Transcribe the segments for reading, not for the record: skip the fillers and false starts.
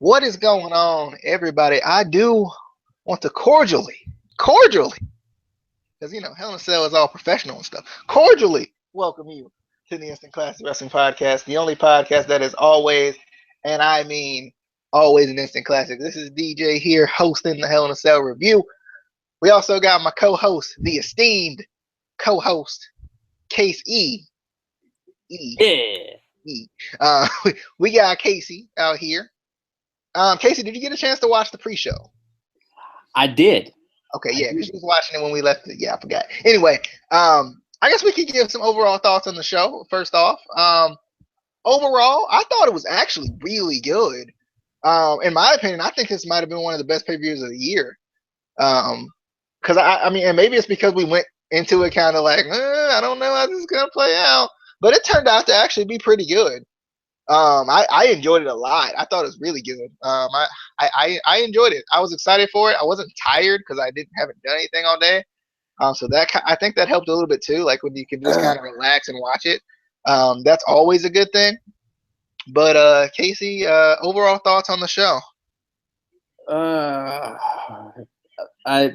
What is going on, everybody? I do want to cordially, because Hell in a Cell is all professional and stuff. Cordially welcome you to the Instant Classic Wrestling Podcast, the only podcast that is always, and I mean always, an instant classic. This is DJ here hosting the Hell in a Cell review. We also got my co-host, the esteemed co-host, Case E. We got Casey out here. Casey, did you get a chance to watch the pre-show? I did. Okay, yeah, because she was watching it when we left it. Yeah, I forgot. Anyway, I guess we could give some overall thoughts on the show. First off, overall, I thought it was actually really good. In my opinion, I think this might have been one of the best pay-per-views of the year. Because I mean, and maybe it's because we went into it kind of like, I don't know how this is gonna play out, but it turned out to actually be pretty good. I enjoyed it a lot. I thought it was really good. I enjoyed it. I was excited for it. I wasn't tired because I haven't done anything all day. So I think that helped a little bit too. Like when you can just kind of relax and watch it. That's always a good thing. But Casey, overall thoughts on the show? I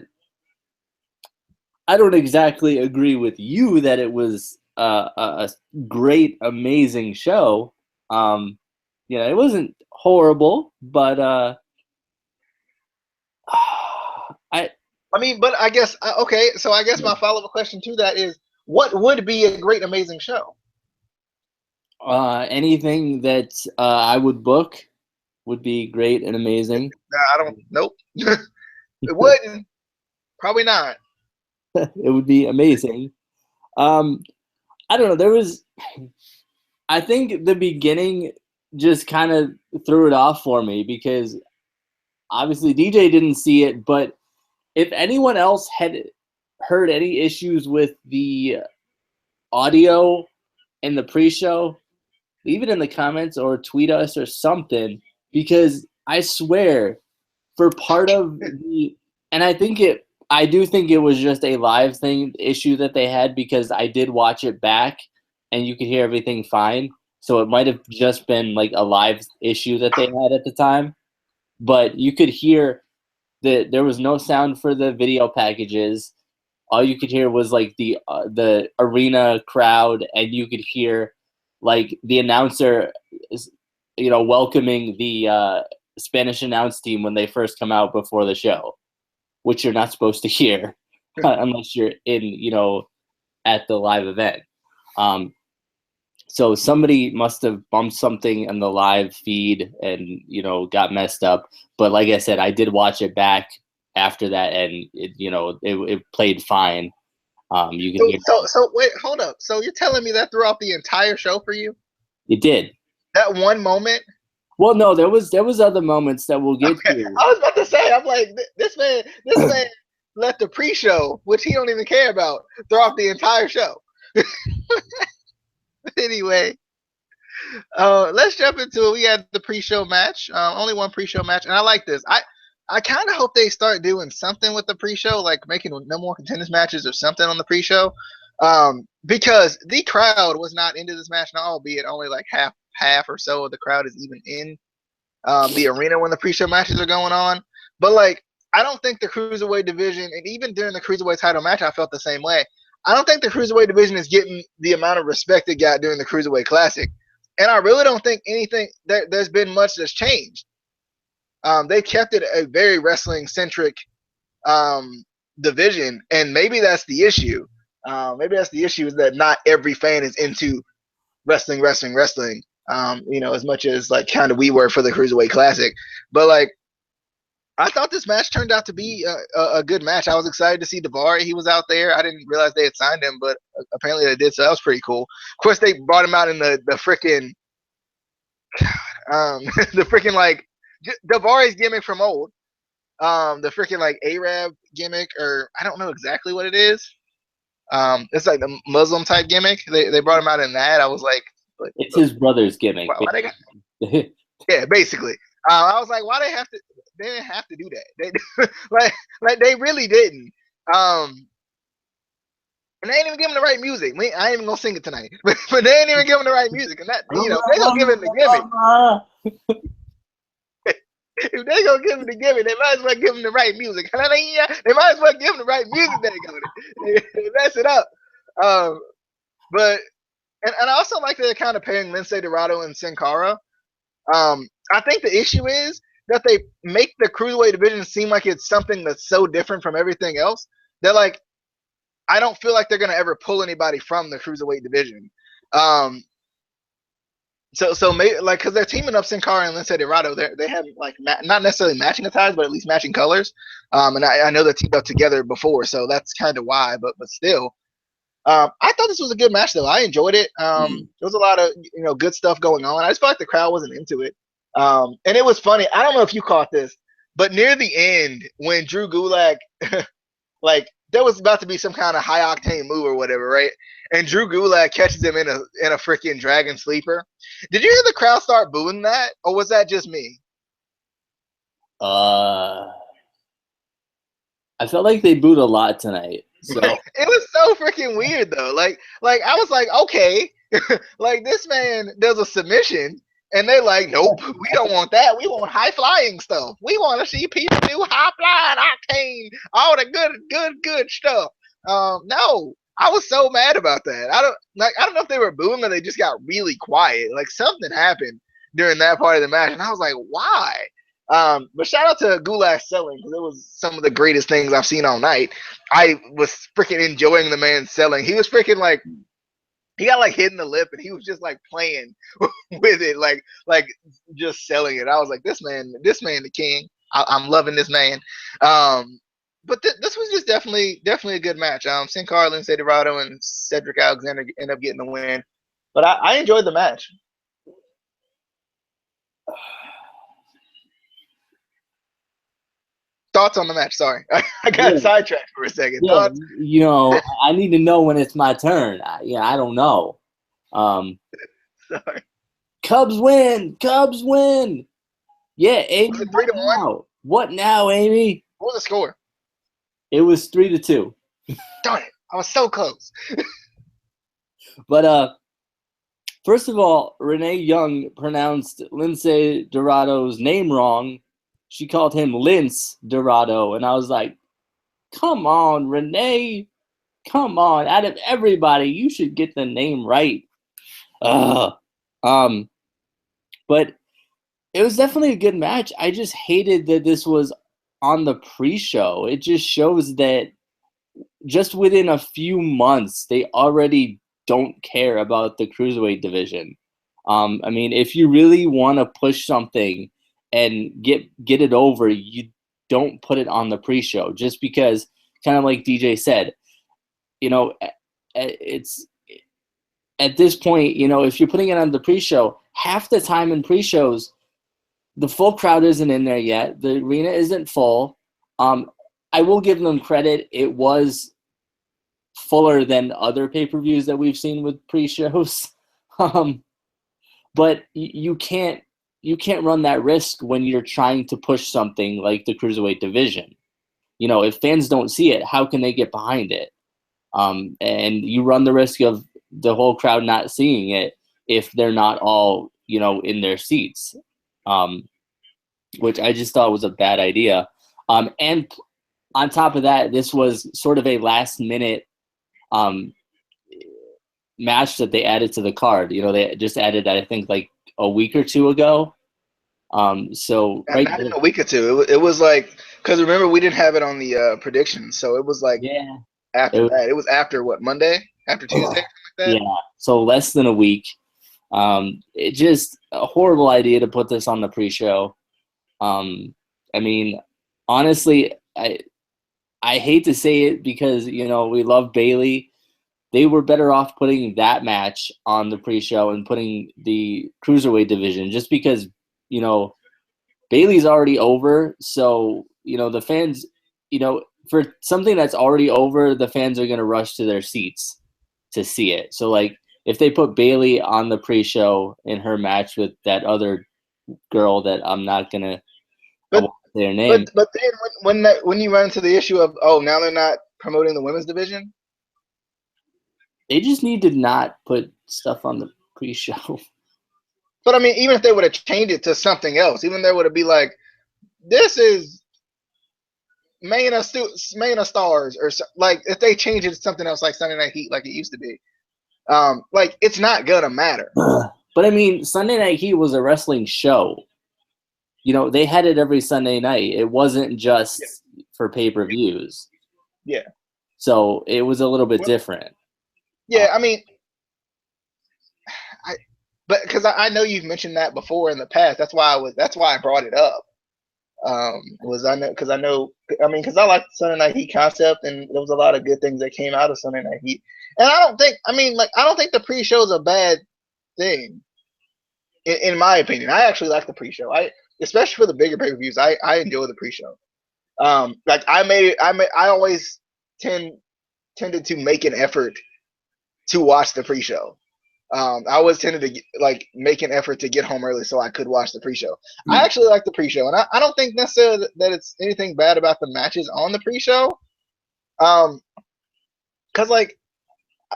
don't exactly agree with you that it was a great, amazing show. It wasn't horrible, but but I guess okay. So I guess my follow-up question to that is, what would be a great, amazing show? Anything that I would book would be great and amazing. Nope. It wouldn't. Probably not. It would be amazing. I don't know. I think the beginning just kind of threw it off for me because obviously DJ didn't see it, but if anyone else had heard any issues with the audio in the pre-show, leave it in the comments or tweet us or something, because I swear for part of and I do think it was just a live thing issue that they had, because I did watch it back and you could hear everything fine. So it might have just been like a live issue that they had at the time. But you could hear that there was no sound for the video packages. All you could hear was like the arena crowd, and you could hear like the announcer, welcoming the Spanish announce team when they first come out before the show, which you're not supposed to hear unless you're in, at the live event. So somebody must have bumped something in the live feed and, got messed up. But like I said, I did watch it back after that, and it played fine. You can so wait, hold up. So you're telling me that throughout the entire show for you? It did. That one moment? Well, no, there was other moments that we'll get to. I was about to say, I'm like, this man let the pre-show, which he don't even care about, throw off the entire show. Anyway, let's jump into it. We had the pre-show match. Only one pre-show match, and I like this. I kind of hope they start doing something with the pre-show, like making no more contenders matches or something on the pre-show, because the crowd was not into this match, now, albeit only like half or so of the crowd is even in the arena when the pre-show matches are going on. But like, I don't think the Cruiserweight division, and even during the Cruiserweight title match, I felt the same way. I don't think the Cruiserweight division is getting the amount of respect it got during the Cruiserweight Classic. And I really don't think there's been much that's changed. They kept it a very wrestling-centric division, and maybe that's the issue. Maybe that's the issue, is that not every fan is into wrestling, as much as like kind of we were for the Cruiserweight Classic. But like, I thought this match turned out to be a good match. I was excited to see Daivari. He was out there. I didn't realize they had signed him, but apparently they did, so that was pretty cool. Of course, they brought him out in the freaking the freaking like Daivari's gimmick from old. The freaking like Arab gimmick, or I don't know exactly what it is. It's like the Muslim type gimmick. They brought him out in that. I was like it's his brother's gimmick. Yeah, basically. I was like, why they didn't have to do that. They like they really didn't. And they ain't even giving the right music. I ain't even gonna sing it tonight, but they ain't even giving the right music. And that, they gonna give him the gimmick. If they gonna give him the gimmick, they might as well give him the right music. They might as well give him the right music. They mess it up. But I also like that they're kind of pairing Lince Dorado and Sin Cara. I think the issue is that they make the cruiserweight division seem like it's something that's so different from everything else. They're like, I don't feel like they're gonna ever pull anybody from the cruiserweight division. So maybe like because they're teaming up Sin Cara and Lince Dorado, they have like not necessarily matching attires, but at least matching colors. And I know they teamed up together before, so that's kind of why. But still, I thought this was a good match though. I enjoyed it. There was a lot of good stuff going on. I just felt like the crowd wasn't into it. And it was funny. I don't know if you caught this, but near the end when Drew Gulak like there was about to be some kind of high octane move or whatever, right? And Drew Gulak catches him in a freaking dragon sleeper. Did you hear the crowd start booing that, or was that just me? I felt like they booed a lot tonight. So it was so freaking weird though. Like I was like, okay, like this man does a submission, and they're like, nope, we don't want that. We want high flying stuff. We want to see people do high flying, octane, all the good stuff. No, I was so mad about that. I don't know if they were booing or they just got really quiet. Like something happened during that part of the match, and I was like, why? But shout out to Gulak selling, because it was some of the greatest things I've seen all night. I was freaking enjoying the man selling. He was freaking like, he got like hit in the lip, and he was just like playing with it, like just selling it. I was like, this man, the king. I'm loving this man. But this was just definitely a good match. Sin Cara, Lince Dorado, and Cedric Alexander end up getting the win. But I enjoyed the match. Thoughts on the match? Sorry, I got sidetracked for a second. Yeah, I need to know when it's my turn. I don't know. Sorry. Cubs win. Yeah, Amy. Was it 3-1? What now, Amy? What was the score? It was 3-2. Darn it! I was so close. But first of all, Renee Young pronounced Lince Dorado's name wrong. She called him Lince Dorado, and I was like, come on, Renee. Come on. Out of everybody, you should get the name right. But it was definitely a good match. I just hated that this was on the pre-show. It just shows that just within a few months, they already don't care about the cruiserweight division. I mean, if you really want to push something and get it over, you don't put it on the pre-show, just because, kind of like DJ said, it's at this point, if you're putting it on the pre-show, half the time in pre-shows, the full crowd isn't in there yet. The arena isn't full. I will give them credit. It was fuller than other pay-per-views that we've seen with pre-shows. But you can't run that risk when you're trying to push something like the cruiserweight division. If fans don't see it, how can they get behind it? And you run the risk of the whole crowd not seeing it if they're not all, in their seats, which I just thought was a bad idea. And on top of that, this was sort of a last-minute match that they added to the card. They just added that, I think, like a week or two ago. So right, not in a week or two. It was like, because remember, we didn't have it on the predictions, so it was like after that. It was after what, Monday? After Tuesday? Something like that? Yeah, so less than a week. It just a horrible idea to put this on the pre-show. I mean, honestly, I hate to say it because, we love Bayley. They were better off putting that match on the pre-show and putting the cruiserweight division, just because, Bayley's already over. So, the fans, for something that's already over, the fans are going to rush to their seats to see it. So, like, if they put Bayley on the pre-show in her match with that other girl that I'm not going to say her name. But then when you run into the issue of, now they're not promoting the women's division? They just need to not put stuff on the pre-show. But I mean, even if they would have changed it to something else, even there would have be like this is main of stars, or like if they change it to something else like Sunday Night Heat like it used to be, like it's not gonna matter. But I mean, Sunday Night Heat was a wrestling show. You know, they had it every Sunday night. It wasn't just for pay-per-views. Yeah. So it was a little bit different. Yeah, I mean, but because I know you've mentioned that before in the past. That's why I brought it up. Because I like the Sunday Night Heat concept, and there was a lot of good things that came out of Sunday Night Heat. And I don't think the pre-show is a bad thing. In my opinion, I actually like the pre-show. Especially for the bigger pay-per-views, I enjoy the pre-show. Like I always tended to make an effort to watch the pre-show. I always tended to make an effort to get home early so I could watch the pre-show. I actually like the pre-show, and I don't think necessarily that it's anything bad about the matches on the pre-show. Because like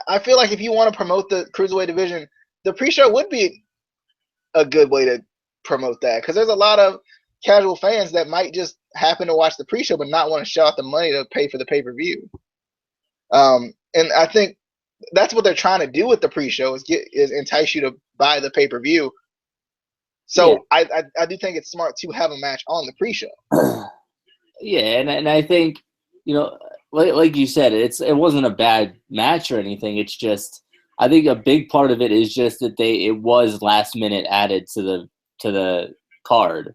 I feel like if you want to promote the cruiserweight division, the pre-show would be a good way to promote that, because there's a lot of casual fans that might just happen to watch the pre-show but not want to shell out the money to pay for the pay-per-view. And I think that's what they're trying to do with the pre-show is entice you to buy the pay-per-view. So yeah. I do think it's smart to have a match on the pre-show. Yeah, and I think, you know, like you said, it wasn't a bad match or anything. It's just, I think a big part of it is just that it was last minute added to the card.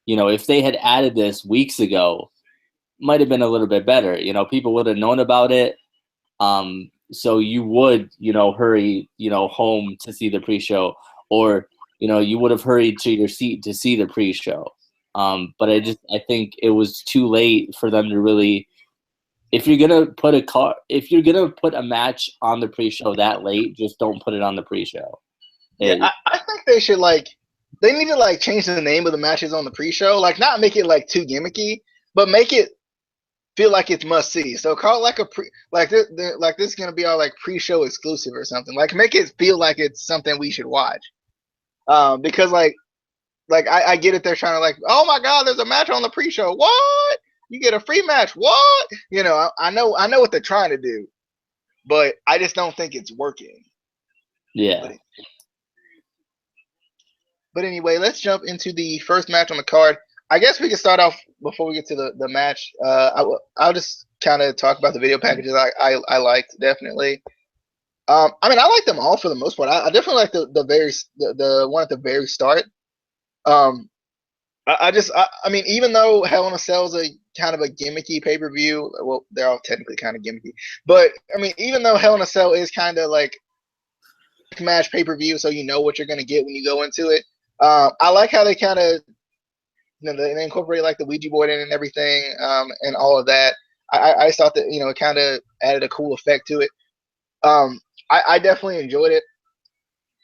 You know, if they had added this weeks ago, might have been a little bit better. You know, people would have known about it. So you would, you know, hurry, you know, home to see the pre-show, or, you know, you would have hurried to your seat to see the pre-show. But I think it was too late for them to really. If you're gonna put a match on the pre-show that late, just don't put it on the pre-show. Yeah, I think they should they need to change the name of the matches on the pre-show, not make it too gimmicky, but make it feel like it's must see. So call it this is gonna be our pre-show exclusive or something. Make it feel like it's something we should watch. Because I get it. They're trying to oh my God, there's a match on the pre-show. What? You get a free match. What? You know, I know what they're trying to do, but I just don't think it's working. Yeah. But anyway, let's jump into the first match on the card. I guess we can start off before we get to the match. I'll just kind of talk about the video packages I liked, definitely. I mean, I like them all for the most part. I definitely like the one at the very start. I mean, even though Hell in a Cell is a kind of a gimmicky pay-per-view, well, they're all technically kind of gimmicky. But I mean, even though Hell in a Cell is kind of match pay-per-view, so you know what you're gonna get when you go into it. I like how they kind of, they incorporate the Ouija board in and everything, and all of that. I just thought that it kind of added a cool effect to it. I definitely enjoyed it.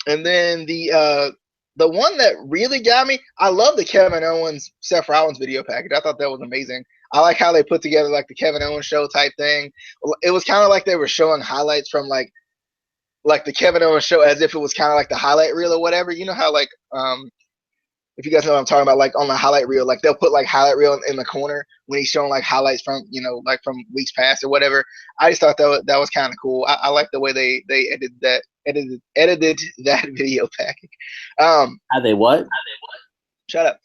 And then the one that really got me, I love the Kevin Owens Seth Rollins video package. I thought that was amazing. I like how they put together the Kevin Owens show type thing. It was kind of like they were showing highlights from like the Kevin Owens show as if it was kind of like the highlight reel or whatever. You know how if you guys know what I'm talking about, on the highlight reel, they'll put highlight reel in the corner when he's showing highlights from from weeks past or whatever. I just thought that was kind of cool. I like the way they edited that video package. How they what? Shut up.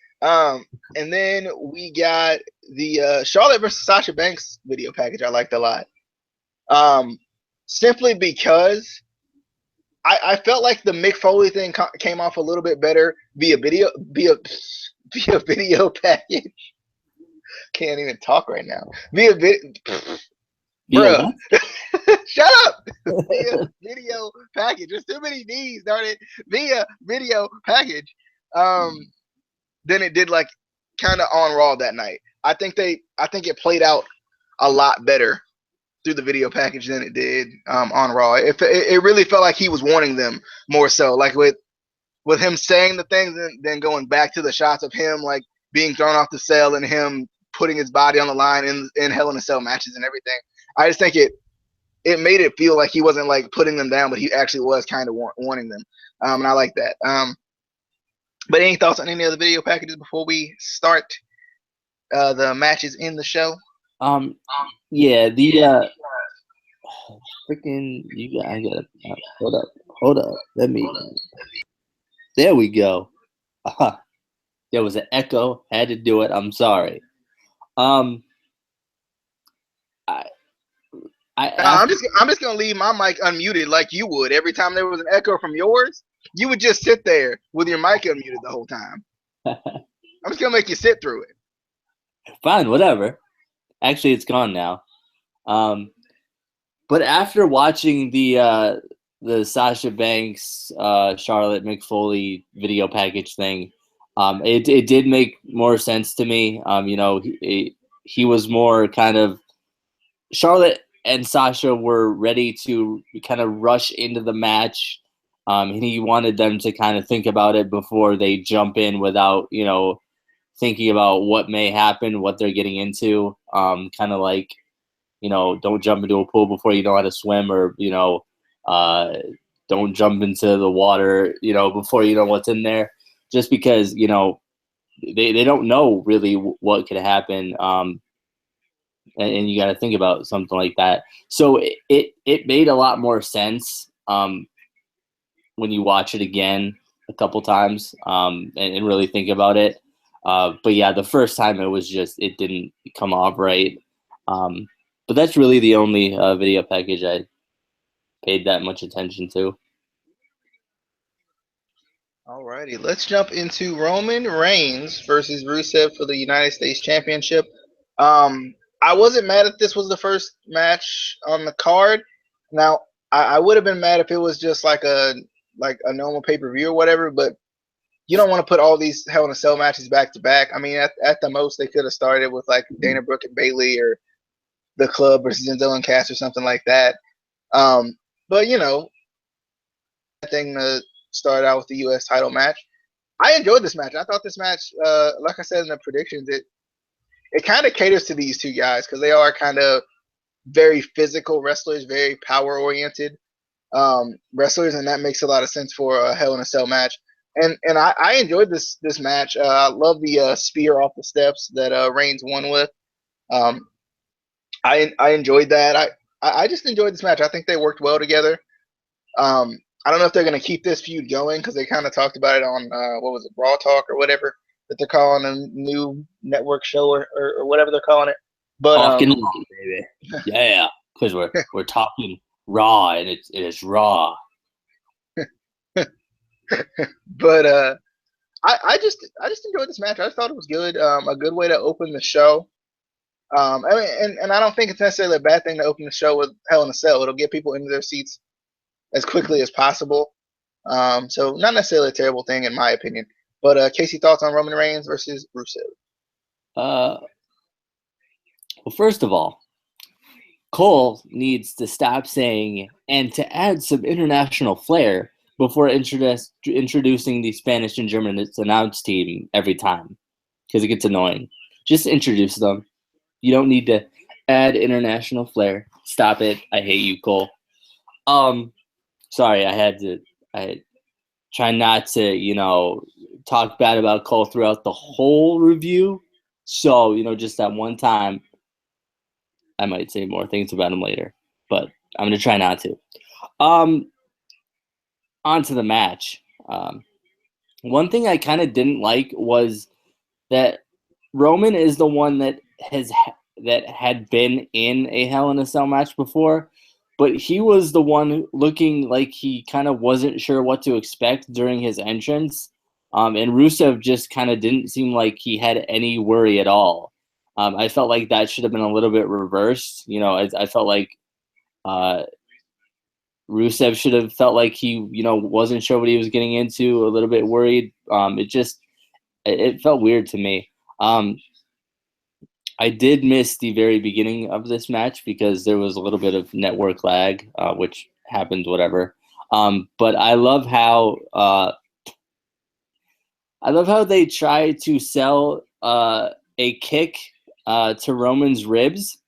And then we got the Charlotte versus Sasha Banks video package. I liked a lot. Simply because I felt like the Mick Foley thing came off a little bit better via video package. Can't even talk right now. Bruh. Shut up. Via video package. There's too many D's, darn it. Via video package. Then it did kind of on Raw that night. I think it played out a lot better through the video package than it did on Raw. It really felt like he was warning them more so, with him saying the things and then going back to the shots of him being thrown off the cell and him putting his body on the line in Hell in a Cell matches and everything. I just think it made it feel like he wasn't putting them down, but he actually was kind of warning them, and I like that. But any thoughts on any of the video packages before we start the matches in the show? Yeah, the freaking I gotta hold up. There we go. There was an echo. Had to do it. I'm sorry. I I'm just gonna leave my mic unmuted like you would. Every time there was an echo from yours, you would just sit there with your mic unmuted the whole time. I'm just gonna make you sit through it. Fine, whatever. Actually, it's gone now. But after watching the Sasha Banks, Charlotte McFoley video package thing, it did make more sense to me. He was more kind of Charlotte and Sasha were ready to kind of rush into the match. And he wanted them to kind of think about it before they jump in without, thinking about what may happen, what they're getting into. Kind of like, don't jump into a pool before you know how to swim, or, don't jump into the water, before you know what's in there. Just because, they don't know really what could happen. And you got to think about something like that. So it made a lot more sense when you watch it again a couple times and really think about it. But yeah, the first time it didn't come off right. But that's really the only video package I paid that much attention to. Alrighty, let's jump into Roman Reigns versus Rusev for the United States Championship. I wasn't mad if this was the first match on the card. Now, I would have been mad if it was just like a normal pay-per-view or whatever, but you don't want to put all these Hell in a Cell matches back to back. I mean, at the most, they could have started with like Dana Brooke and Bayley, or the Club versus Enzo and Cass, or something like that. But thing to start out with the U.S. title match. I enjoyed this match. I thought this match, like I said in the predictions, it kind of caters to these two guys because they are kind of very physical wrestlers, very power oriented wrestlers, and that makes a lot of sense for a Hell in a Cell match. And I enjoyed this match. I love the spear off the steps that Reigns won with. I enjoyed that. I just enjoyed this match. I think they worked well together. I don't know if they're going to keep this feud going because they kind of talked about it on what was it, Raw Talk or whatever that they're calling a new network show or whatever they're calling it. But talking, baby, yeah, because we're talking Raw and it's Raw. But I just enjoyed this match. I just thought it was good. A good way to open the show. I mean, and I don't think it's necessarily a bad thing to open the show with Hell in a Cell. It'll get people into their seats as quickly as possible. So not necessarily a terrible thing in my opinion. But Casey, thoughts on Roman Reigns versus Rusev? Well, first of all, Cole needs to stop saying and to add some international flair before introducing the Spanish and German announce team every time, because it gets annoying. Just introduce them. You don't need to add international flair. Stop it. I hate you, Cole. Sorry, I try not to, talk bad about Cole throughout the whole review. So, just that one time, I might say more things about him later, but I'm going to try not to. On to the match. One thing I kind of didn't like was that Roman is the one that had been in a Hell in a Cell match before, but he was the one looking like he kind of wasn't sure what to expect during his entrance. And Rusev just kind of didn't seem like he had any worry at all. I felt like that should have been a little bit reversed. I felt like Rusev should have felt like he, wasn't sure what he was getting into, a little bit worried. It felt weird to me. I did miss the very beginning of this match because there was a little bit of network lag, which happens, whatever. But I love how they try to sell a kick to Roman's ribs.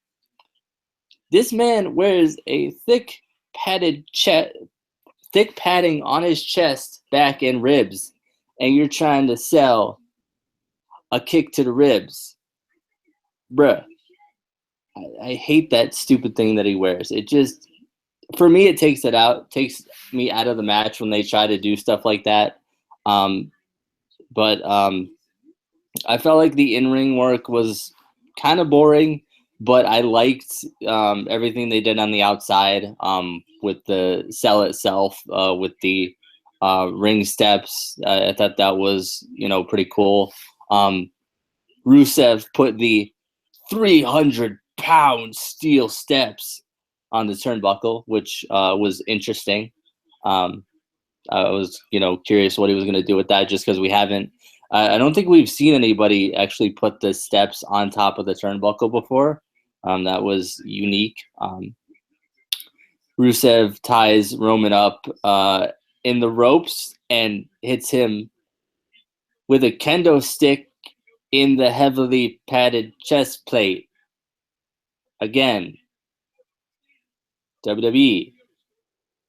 This man wears a thick padding on his chest, back, and ribs, and you're trying to sell a kick to the ribs. bruh, I hate that stupid thing that he wears. It just, for me, it takes me out of the match when they try to do stuff like that. But I felt like the in-ring work was kind of boring, but I liked everything they did on the outside with the cell itself, with the ring steps. I thought that was, pretty cool. Rusev put the 300-pound steel steps on the turnbuckle, which was interesting. I was, curious what he was going to do with that, just because we haven't. I don't think we've seen anybody actually put the steps on top of the turnbuckle before. That was unique. Rusev ties Roman up in the ropes and hits him with a kendo stick in the heavily padded chest plate. Again, WWE,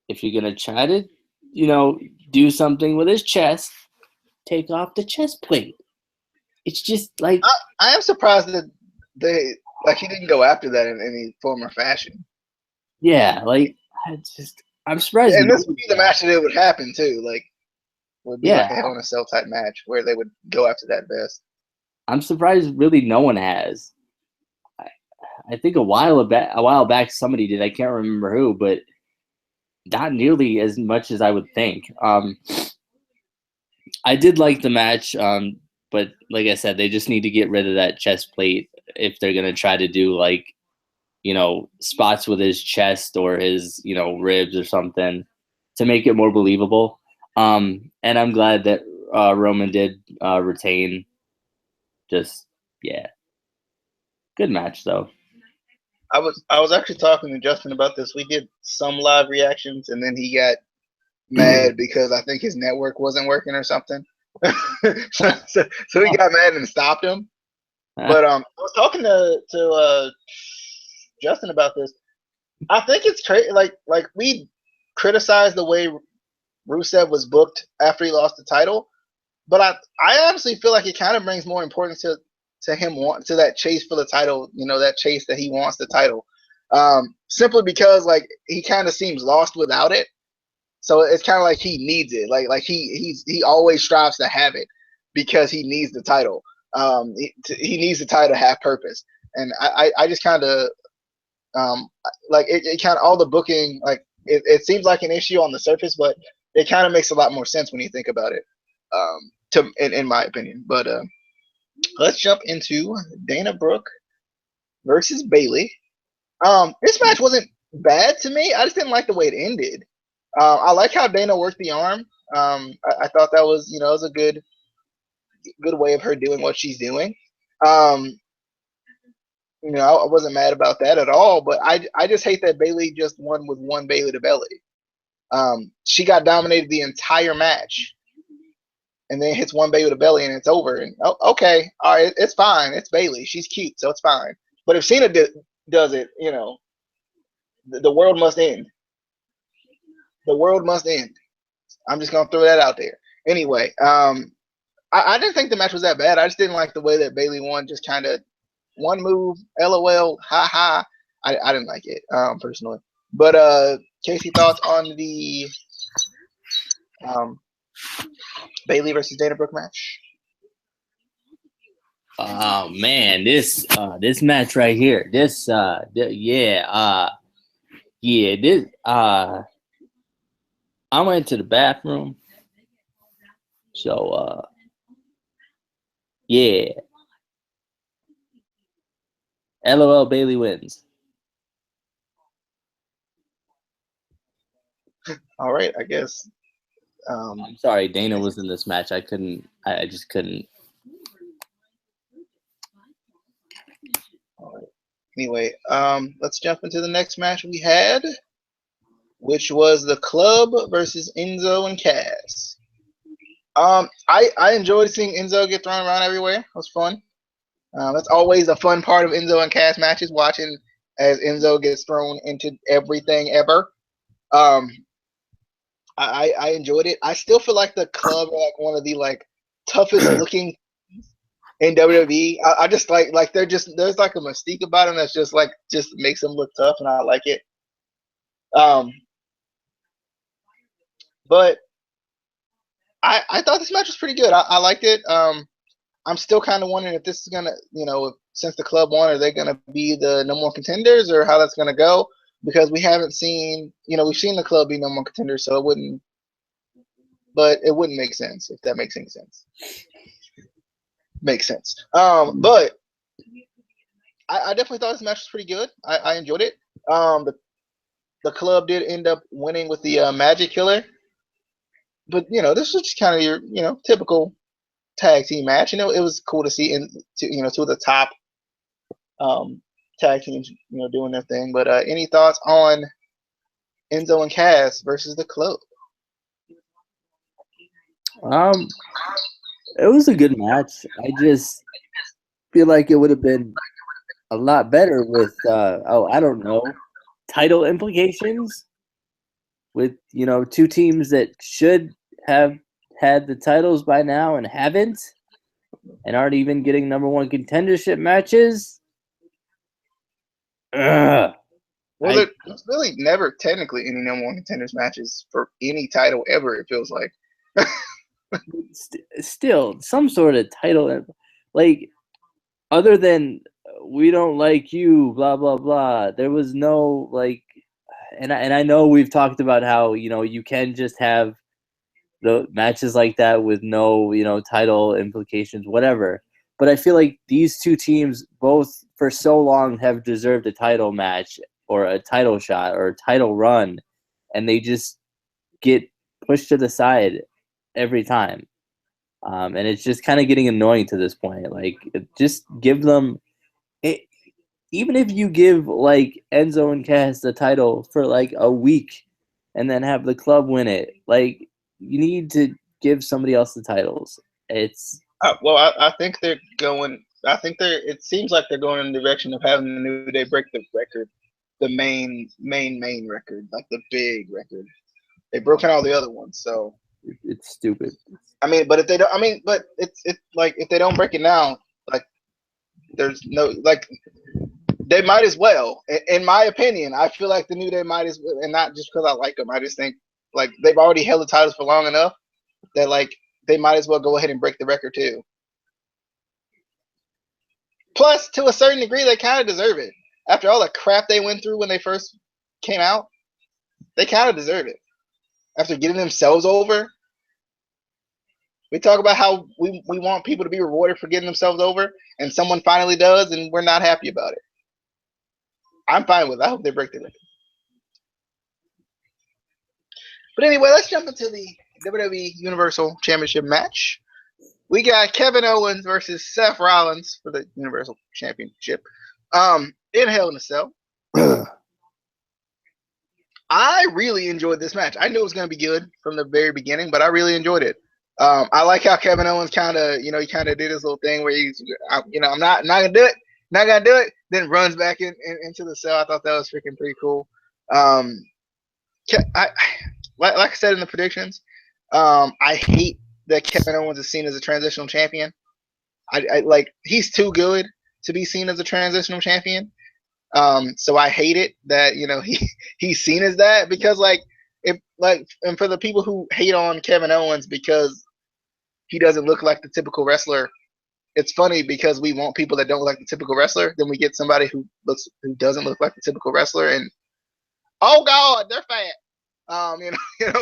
if you're going to try to, do something with his chest, take off the chest plate. It's just like... I am surprised that he didn't go after that in any form or fashion. Yeah, I'm surprised. And this would be the match that it would happen too. Would be like a Hell in a Cell type match where they would go after that vest. I'm surprised really no one has. I think a while back somebody did. I can't remember who, but not nearly as much as I would think. I did like the match, but like I said, they just need to get rid of that chest plate if they're gonna try to do spots with his chest or his ribs or something to make it more believable. And I'm glad that Roman did retain. Just good match though. I was actually talking to Justin about this. We did some live reactions, and then he got mad because I think his network wasn't working or something. so he got mad and stopped him. But I was talking to Justin about this. I think it's crazy. Like we criticized the way Rusev was booked after he lost the title, but I honestly feel like it kind of brings more importance to him to that chase for the title. That chase that he wants the title. Simply because he kind of seems lost without it. So it's kind of like he needs it. Like he always strives to have it because he needs the title. He needs the title to have purpose. And I just kind of it kind of all the booking it seems like an issue on the surface, but it kind of makes a lot more sense when you think about it. In my opinion. But let's jump into Dana Brooke versus Bayley. This match wasn't bad to me. I just didn't like the way it ended. I like how Dana worked the arm. I thought that was, was a good way of her doing what she's doing. I wasn't mad about that at all, but I just hate that Bayley just won with one Bayley to belly. She got dominated the entire match, and then hits one Bayley to belly, and it's over. And okay, all right, it's fine. It's Bayley. She's cute, so it's fine. But if Cena does it, the world must end. The world must end. I'm just gonna throw that out there. Anyway, I didn't think the match was that bad. I just didn't like the way that Bayley won. Just kind of one move, LOL, ha ha. I didn't like it personally. But Casey, thoughts on the Bayley versus Dana Brooke match? Oh man, this match right here. This I went to the bathroom. So LOL, Bayley wins. All right, I guess. I'm sorry, Dana was in this match. I just couldn't. All right. Anyway, let's jump into the next match we had, which was the Club versus Enzo and Cass. I enjoyed seeing Enzo get thrown around everywhere. It was fun. That's always a fun part of Enzo and Cass matches, watching as Enzo gets thrown into everything ever. I enjoyed it. I still feel like the Club are one of the toughest looking in WWE. I just like there's like a mystique about them that's just makes them look tough, and I like it. Um, but I thought this match was pretty good. I liked it. I'm still kind of wondering if this is gonna, since the club won, are they gonna be the no more contenders or how that's gonna go? Because we haven't seen, we've seen the club be no more contenders, so it wouldn't make sense if that makes any sense. Makes sense. But I definitely thought this match was pretty good. I enjoyed it. The club did end up winning with the Magic Killer, but this was just kind of your typical tag team match. It was cool to see two of the top tag teams doing their thing. But any thoughts on Enzo and Cass versus the club? It was a good match. I just feel like it would have been a lot better with I don't know, title implications with two teams that should have had the titles by now and haven't, and aren't even getting number one contendership matches. Well, there's really never technically any number one contenders matches for any title ever. It feels like. Still, some sort of title, like other than we don't like you, blah blah blah. There was no like, and I know we've talked about how you can just have the matches like that with no title implications, whatever. But I feel like these two teams both for so long have deserved a title match or a title shot or a title run, and they just get pushed to the side every time. And it's just kind of getting annoying to this point. Like, just give them it, even if you give like Enzo and Cass the title for like a week and then have the club win it. Like, you need to give somebody else the titles. It's well, I think they're going. I think it seems like they're going in the direction of having the New Day break the record, the main record, like the big record. They've broken all the other ones, so it's stupid. I mean, but if they don't, but it's like if they don't break it now, like there's no like they might as well. In my opinion, I feel like the New Day might as well, and not just because I like them. I just think like they've already held the titles for long enough that like they might as well go ahead and break the record too. Plus, to a certain degree, they kind of deserve it. After all the crap they went through when they first came out, they kind of deserve it. After getting themselves over, we talk about how we want people to be rewarded for getting themselves over, and someone finally does, and we're not happy about it. I'm fine with it. I hope they break the record. But anyway, let's jump into the WWE Universal Championship match. We got Kevin Owens versus Seth Rollins for the Universal Championship. In Hell in a Cell. I really enjoyed this match. I knew it was going to be good from the very beginning, but I really enjoyed it. I like how Kevin Owens kind of, he kind of did his little thing where he's, I'm not gonna do it, not gonna do it. Then runs back into the cell. I thought that was freaking pretty cool. Like I said in the predictions, I hate that Kevin Owens is seen as a transitional champion. I like he's too good to be seen as a transitional champion. So I hate it that he's seen as that, because and for the people who hate on Kevin Owens because he doesn't look like the typical wrestler, it's funny because we want people that don't look like the typical wrestler, then we get somebody who doesn't look like the typical wrestler, and oh god, they're fat,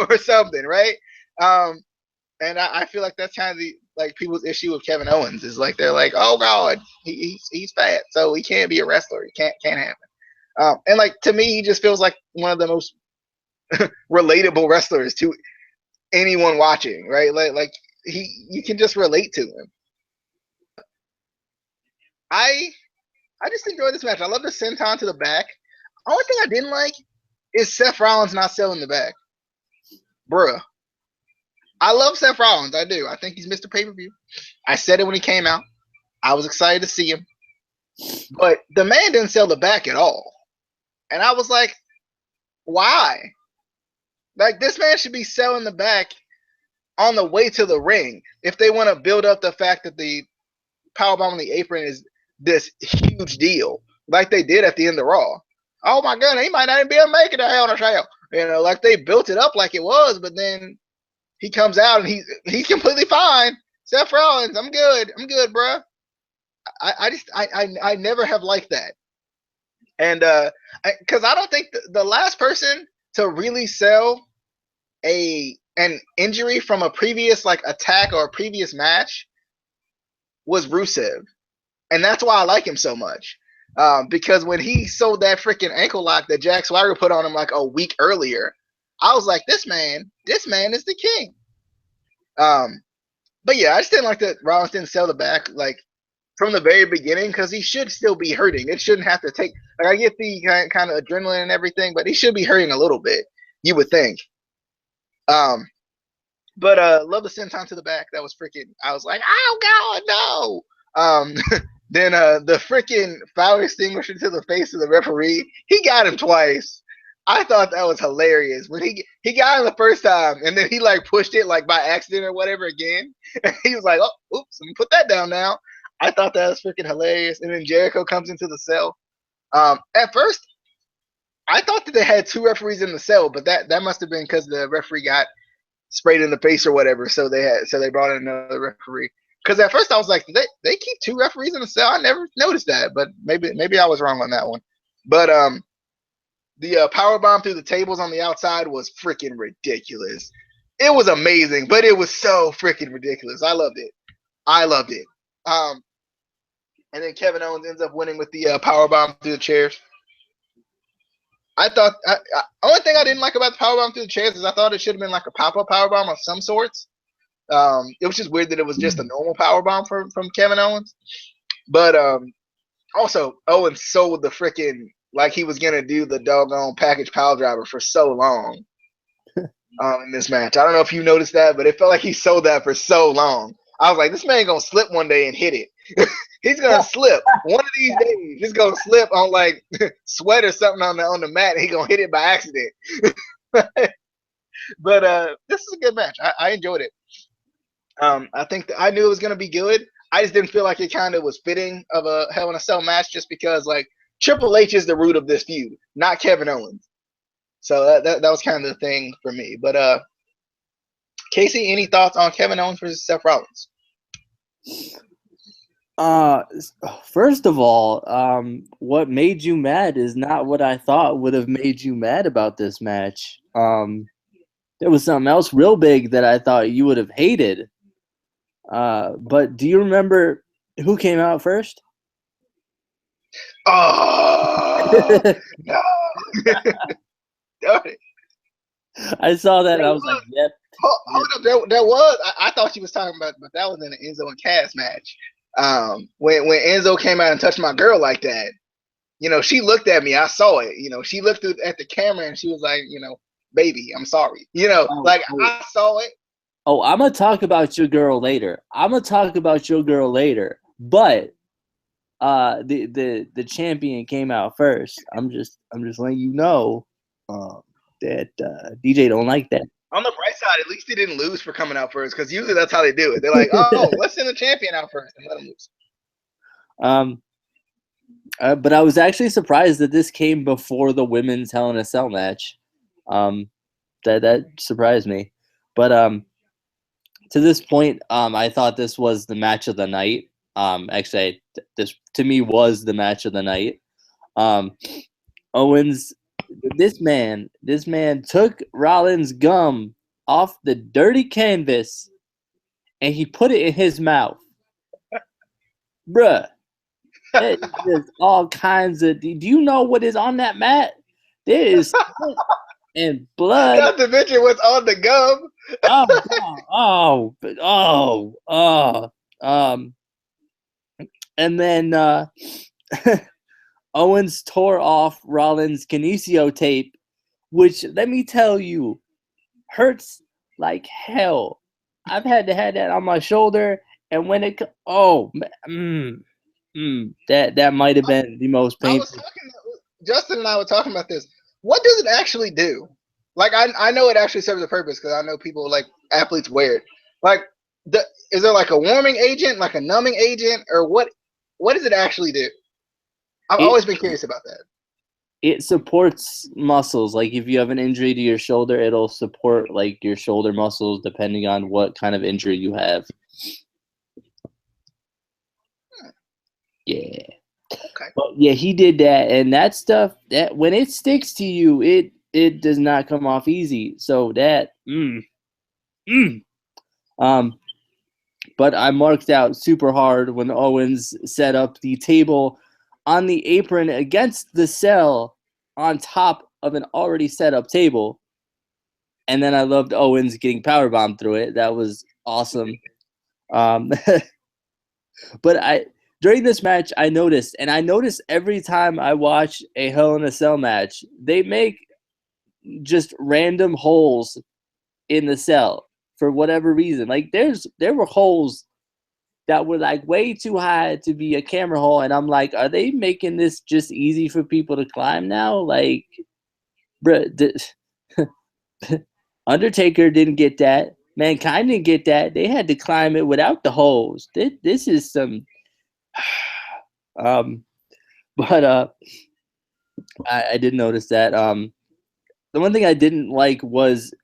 or something, right? And I feel like that's kind of the people's issue with Kevin Owens is like they're like, oh god, he's fat, so he can't be a wrestler. He can't happen. And to me, he just feels like one of the most relatable wrestlers to anyone watching, right? Like you can just relate to him. I just enjoyed this match. I love the senton to the back. Only thing I didn't like is Seth Rollins not selling the back, bruh. I love Seth Rollins. I do. I think he's Mr. Pay-Per-View. I said it when he came out. I was excited to see him. But the man didn't sell the back at all. And I was like, why? Like, this man should be selling the back on the way to the ring if they want to build up the fact that the powerbomb on the apron is this huge deal, like they did at the end of Raw. Oh my god, he might not even be able to make it to Hell in a Cell. You know, like they built it up like it was, but then he comes out and he's completely fine. Seth Rollins, I'm good, bro. I never have liked that, and because I don't think the last person to really sell an injury from a previous like attack or a previous match was Rusev, and that's why I like him so much. Because when he sold that freaking ankle lock that Jack Swagger put on him like a week earlier, I was like, this man is the king. But yeah, I just didn't like that Rollins didn't sell the back like from the very beginning because he should still be hurting. It shouldn't have to take. Like I get the kind of adrenaline and everything, but he should be hurting a little bit. You would think. But love the senton to the back. That was freaking. I was like, oh god, no. Then the freaking fire extinguisher to the face of the referee. He got him twice. I thought that was hilarious when he got him the first time, and then he like pushed it like by accident or whatever again. And he was like, oh, oops, let me put that down now. I thought that was freaking hilarious. And then Jericho comes into the cell. At first, I thought that they had two referees in the cell, but that must have been because the referee got sprayed in the face or whatever. So they brought in another referee. Because at first I was like, they keep two referees in the cell. I never noticed that, but maybe I was wrong on that one. But the power bomb through the tables on the outside was freaking ridiculous. It was amazing, but it was so freaking ridiculous. I loved it. And then Kevin Owens ends up winning with the power bomb through the chairs. I thought only thing I didn't like about the power bomb through the chairs is I thought it should have been like a pop-up power bomb of some sorts. It was just weird that it was just a normal power bomb from Kevin Owens. But also Owens sold the freaking like he was gonna do the doggone package pile driver for so long in this match. I don't know if you noticed that, but it felt like he sold that for so long. I was like, this man gonna slip one day and hit it. He's gonna slip one of these days. He's gonna slip on like sweat or something on the mat, and he gonna hit it by accident. But this is a good match. I enjoyed it. I think I knew it was gonna be good. I just didn't feel like it kind of was fitting of a Hell in a Cell match, just because like Triple H is the root of this feud, not Kevin Owens. So that was kind of the thing for me. But Casey, any thoughts on Kevin Owens versus Seth Rollins? First of all, what made you mad is not what I thought would have made you mad about this match. There was something else real big that I thought you would have hated. But do you remember who came out first? Oh no! I saw that and I was like, "Yep." Hold up, there was. I thought you was talking about, but that was in the Enzo and Cass match. When Enzo came out and touched my girl like that, you know, she looked at me. I saw it. You know, she looked at the camera and she was like, you know, baby, I'm sorry. You know, I saw it. Oh, I'm gonna talk about your girl later. But the champion came out first. I'm just letting you know that DJ don't like that. On the bright side, at least he didn't lose for coming out first, because usually that's how they do it. They're like, oh, let's send the champion out first and let him lose. But I was actually surprised that this came before the women's Hell in a Cell match. That surprised me. But to this point, I thought this was the match of the night. Actually, this to me was the match of the night. Owens, this man took Rollins' gum off the dirty canvas and he put it in his mouth. Bruh, there's all kinds of. Do you know what is on that mat? There is spit and blood. Not to mention what's on the gum. And then Owens tore off Rollins' kinesio tape, which, let me tell you, hurts like hell. I've had to have that on my shoulder, and when it that might have been the most painful. Justin and I were talking about this. What does it actually do? Like, I know it actually serves a purpose, because I know people, like, athletes wear it. Like, is there like a warming agent, like a numbing agent, or what? What does it actually do? I've It always been curious about that. it supports muscles. Like if you have an injury to your shoulder, it'll support like your shoulder muscles depending on what kind of injury you have. Yeah. Okay. But yeah, he did that, and that stuff that when it sticks to you, it does not come off easy. So that but I marked out super hard when Owens set up the table on the apron against the cell on top of an already set up table. And then I loved Owens getting powerbombed through it. That was awesome. But during this match, I noticed every time I watch a Hell in a Cell match, they make just random holes in the cell for whatever reason. Like there were holes that were like way too high to be a camera hole, and I'm like, are they making this just easy for people to climb now? Like, bruh, Undertaker didn't get that. Mankind didn't get that. They had to climb it without the holes. This is some, but I did notice that. The one thing I didn't like was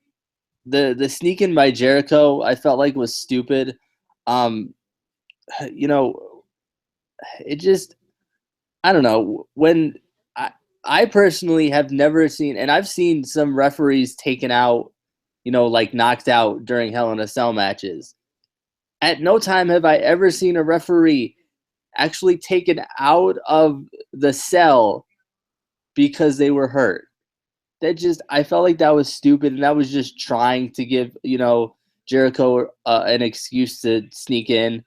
the sneak in by Jericho. I felt like was stupid. You know, it just I don't know when I personally have never seen, and I've seen some referees taken out, like knocked out during Hell in a Cell matches. At no time have I ever seen a referee actually taken out of the cell because they were hurt. I felt like that was stupid, and that was just trying to give, Jericho an excuse to sneak in.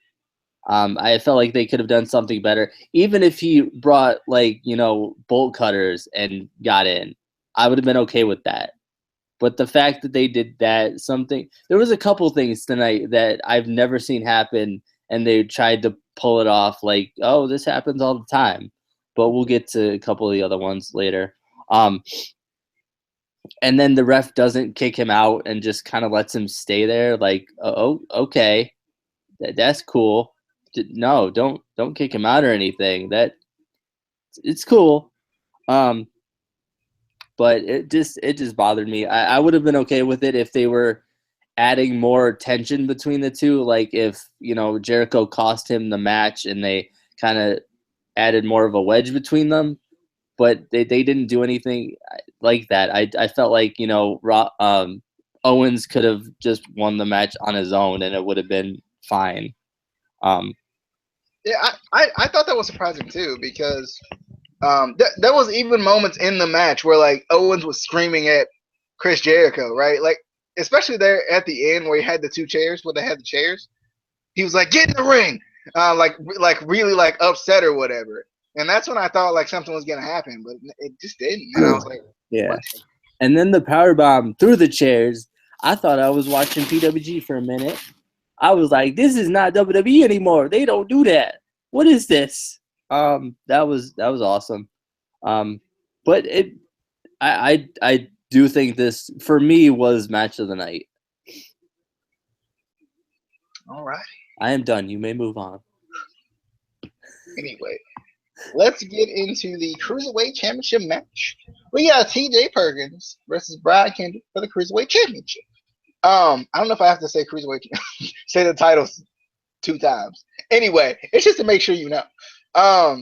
I felt like they could have done something better. Even if he brought bolt cutters and got in, I would have been okay with that. But the fact that they did that, there was a couple things tonight that I've never seen happen, and they tried to pull it off like, oh, this happens all the time. But we'll get to a couple of the other ones later. And then the ref doesn't kick him out and just kind of lets him stay there. Like, oh, okay, that's cool. No, don't kick him out or anything. It's cool. But it just bothered me. I would have been okay with it if they were adding more tension between the two. Like if, Jericho cost him the match and they kind of added more of a wedge between them. But they didn't do anything like that. I felt like, Owens could have just won the match on his own and it would have been fine. Yeah, I thought that was surprising too because there was even moments in the match where like Owens was screaming at Chris Jericho, right? Like especially there at the end where he had the two chairs, where they had the chairs. He was like, "Get in the ring," like really like upset or whatever. And that's when I thought like something was gonna happen, but it just didn't. And I was like, yeah. What? And then the powerbomb through the chairs. I thought I was watching PWG for a minute. I was like, this is not WWE anymore. They don't do that. What is this? That was awesome. But I do think this for me was match of the night. All right. I am done. You may move on. Anyway, let's get into the Cruiserweight Championship match. We got TJ Perkins versus Brian Kendrick for the Cruiserweight Championship. I don't know if I have to say Cruiserweight, say the titles 2 times. Anyway, it's just to make sure you know. I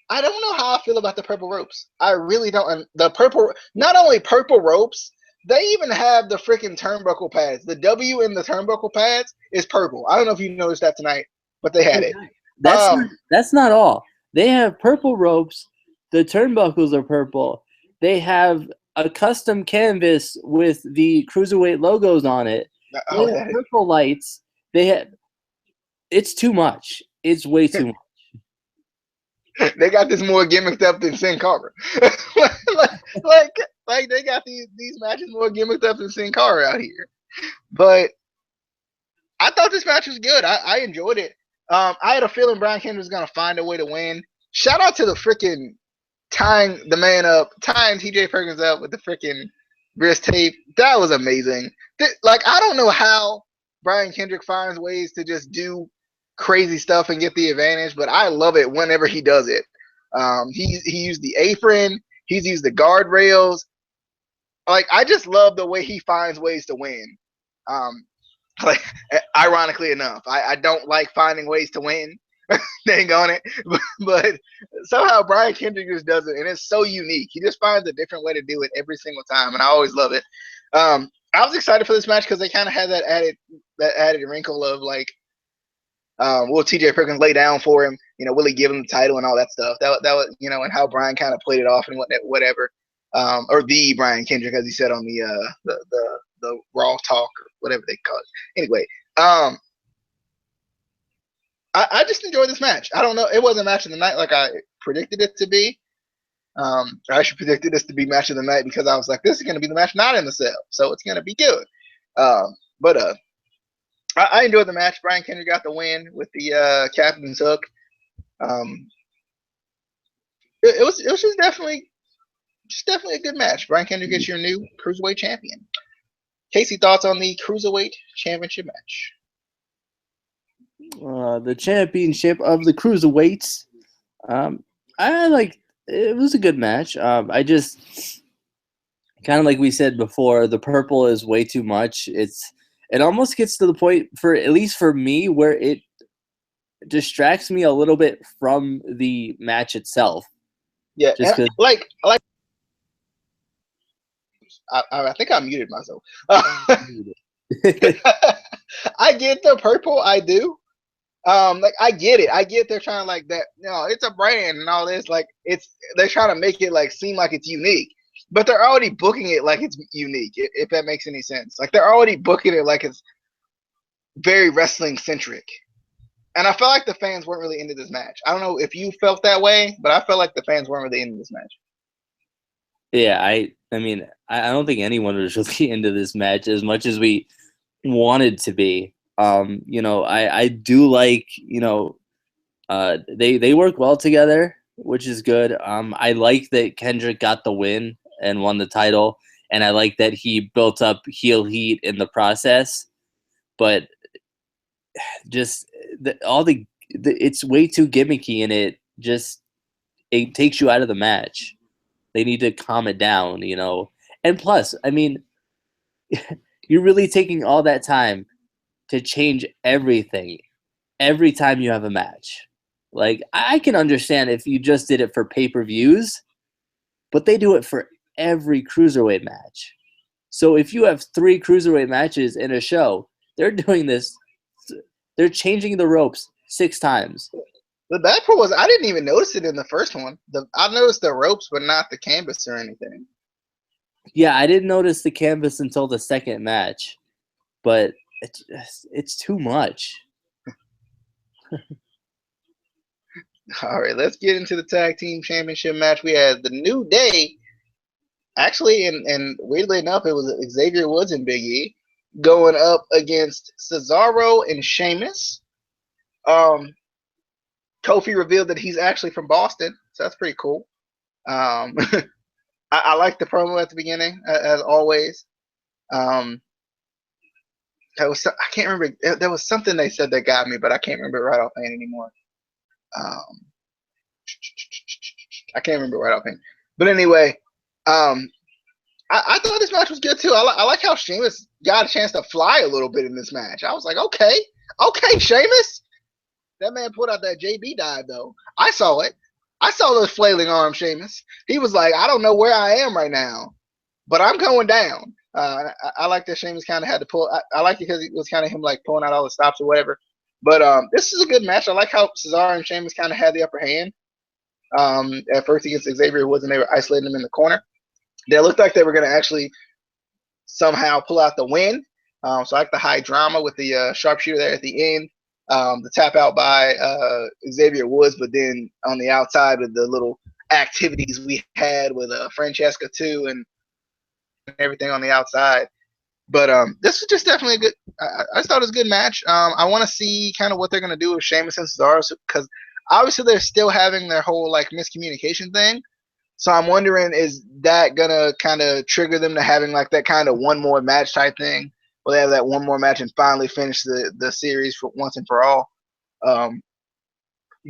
don't know how I feel about the purple ropes. I really don't. The purple, not only purple ropes, they even have the freaking turnbuckle pads. The W in the turnbuckle pads is purple. I don't know if you noticed that tonight, but they had it. That's not all. They have purple ropes. The turnbuckles are purple. They have a custom canvas with the Cruiserweight logos on it. They have purple lights. It's too much. It's way too much. They got this more gimmicked up than Sin Cara. like they got these matches more gimmicked up than Sin Cara out here. But I thought this match was good. I enjoyed it. I had a feeling Brian Kendrick was gonna find a way to win. Shout out to the freaking tying the man up, tying TJ Perkins up with the freaking wrist tape. That was amazing. Like I don't know how Brian Kendrick finds ways to just do crazy stuff and get the advantage, but I love it whenever he does it. He used the apron. He's used the guardrails. Like, I just love the way he finds ways to win. Like, ironically enough, I don't like finding ways to win. Dang on it, but somehow Brian Kendrick just does it, and it's so unique. He just finds a different way to do it every single time, and I always love it. I was excited for this match because they kind of had that added wrinkle of like, will T.J. Perkins lay down for him? You know, will he give him the title and all that stuff? That was, you know, and how Brian kind of played it off and whatever. Or the Brian Kendrick, as he said on the Raw Talk, whatever they call it. Anyway, I just enjoyed this match. I don't know. It wasn't match of the night like I predicted it to be. I actually predicted this to be match of the night because I was like, this is going to be the match not in the cell, so it's going to be good. But I enjoyed the match. Brian Kendrick got the win with the captain's hook. It was just definitely a good match. Brian Kendrick gets your new Cruiserweight champion. Casey, thoughts on the Cruiserweight Championship match? The championship of the Cruiserweights. I like. It was a good match. I just kind of like we said before, the purple is way too much. It almost gets to the point, for at least for me, where it distracts me a little bit from the match itself. Yeah, just like I think I muted myself. I get the purple, I do. Like, I get it. I get they're trying to like that. No, it's a brand and all this. Like, they're trying to make it like seem like it's unique, but they're already booking it like it's unique. If that makes any sense. Like, they're already booking it like it's very wrestling centric. And I felt like the fans weren't really into this match. I don't know if you felt that way, but I felt like the fans weren't really into this match. Yeah, I mean, I don't think anyone was really into this match as much as we wanted to be. You know, I do like, you know, they work well together, which is good. I like that Kendrick got the win and won the title, and I like that he built up heel heat in the process. But just it's way too gimmicky, and it takes you out of the match. They need to calm it down, you know. And plus, I mean, you're really taking all that time to change everything every time you have a match. Like, I can understand if you just did it for pay-per-views, but they do it for every Cruiserweight match. So if you have 3 Cruiserweight matches in a show, they're doing this. They're changing the ropes 6 times. The bad part was I didn't even notice it in the first one. I noticed the ropes, but not the canvas or anything. Yeah, I didn't notice the canvas until the second match, but it's too much. All right, let's get into the tag team championship match. We had the New Day, actually, and weirdly enough, it was Xavier Woods and Big E going up against Cesaro and Sheamus. Kofi revealed that he's actually from Boston, so that's pretty cool. I like the promo at the beginning, as always. I can't remember. There was something they said that got me, but I can't remember right offhand anymore. I can't remember right offhand. But anyway, I thought this match was good too. I like how Sheamus got a chance to fly a little bit in this match. I was like, okay, Sheamus. That man put out that JB dive though. I saw it. I saw those flailing arms, Sheamus. He was like, I don't know where I am right now, but I'm going down. I like that Sheamus kind of had to pull. I like it because it was kind of him like pulling out all the stops or whatever. But this is a good match. I like how Cesaro and Sheamus kind of had the upper hand. At first against Xavier Woods, and they were isolating him in the corner. They looked like they were going to actually somehow pull out the win. So I like the high drama with the sharpshooter there at the end. The tap out by Xavier Woods, but then on the outside with the little activities we had with Francesca too, and everything on the outside. But this was just definitely a good. I thought it was a good match. I want to see kind of what they're gonna do with Sheamus and Cesaro, because obviously they're still having their whole like miscommunication thing. So I'm wondering, is that gonna kind of trigger them to having like that kind of one more match type thing? will they have that one more match and finally finish the series for once and for all?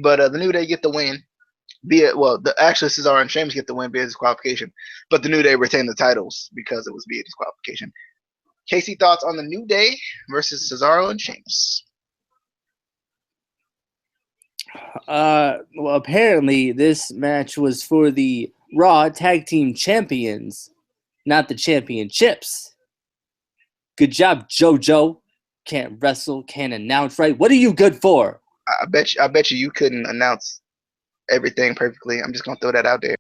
But the New Day get the win. Actually Cesaro and Sheamus get the win via disqualification, but the New Day retain the titles because it was via disqualification. Casey, thoughts on the New Day versus Cesaro and Sheamus? Well, apparently this match was for the Raw Tag Team Champions, not the championships. Good job, JoJo. Can't wrestle, can't announce right. What are you good for? I bet you couldn't announce everything perfectly. I'm just gonna throw that out there.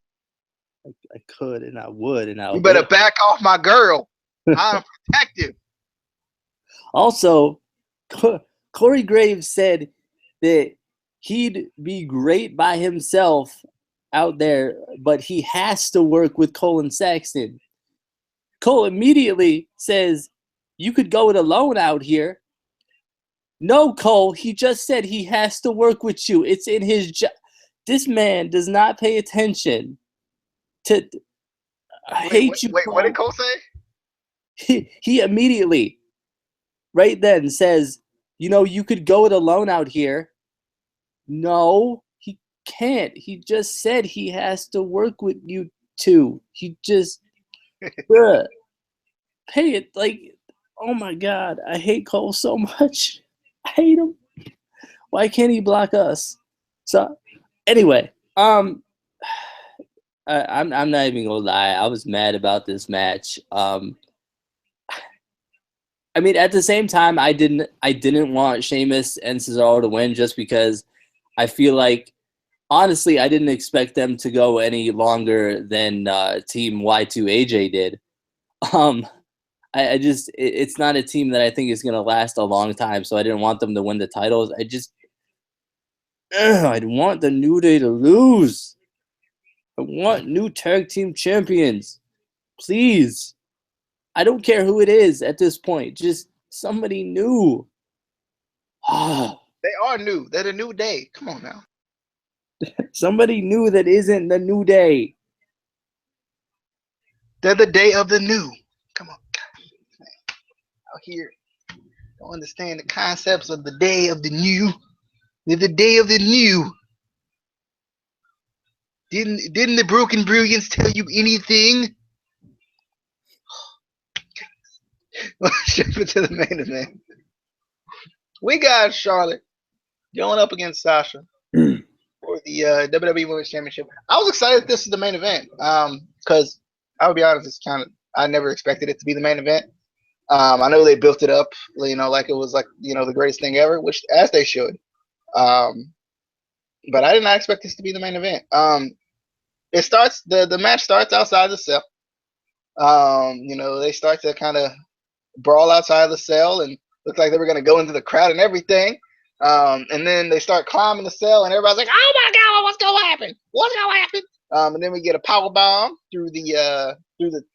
I could and I would and I You better back off my girl. I'm protective. Also, Corey Graves said that he'd be great by himself out there, but he has to work with Cole and Saxton. Cole immediately says, you could go it alone out here. No, Cole, he just said he has to work with you. It's in his job. This man does not pay attention to. I hate you. Wait, what did Cole say? He immediately, right then, says, you could go it alone out here. No, he can't. He just said he has to work with you two. He just, pay it. Like, oh my God, I hate Cole so much. I hate him. Why can't he block us? So, anyway, I'm not even gonna lie. I was mad about this match. I mean, at the same time, I didn't want Sheamus and Cesaro to win just because I feel like, honestly, I didn't expect them to go any longer than Team Y2AJ did. It's not a team that I think is going to last a long time, so I didn't want them to win the titles. I'd want the New Day to lose. I want new tag team champions. Please. I don't care who it is at this point. Just somebody new. They are new. They're the New Day. Come on now. Somebody new that isn't the New Day. They're the day of the new. Come on. Out here. Don't understand the concepts of the day of the new. They're the day of the new. Didn't the Broken Brilliance tell you anything? Let's jump into the main event. We got Charlotte going up against Sasha for the WWE Women's Championship. I was excited this is the main event because I would be honest, I never expected it to be the main event. I know they built it up, like it was like the greatest thing ever, which as they should. But I did not expect this to be the main event. The match starts outside the cell. They start to kind of brawl outside the cell and look like they were going to go into the crowd and everything. And then they start climbing the cell and everybody's like, oh my God, what's going to happen? What's going to happen? And then we get a power bomb through the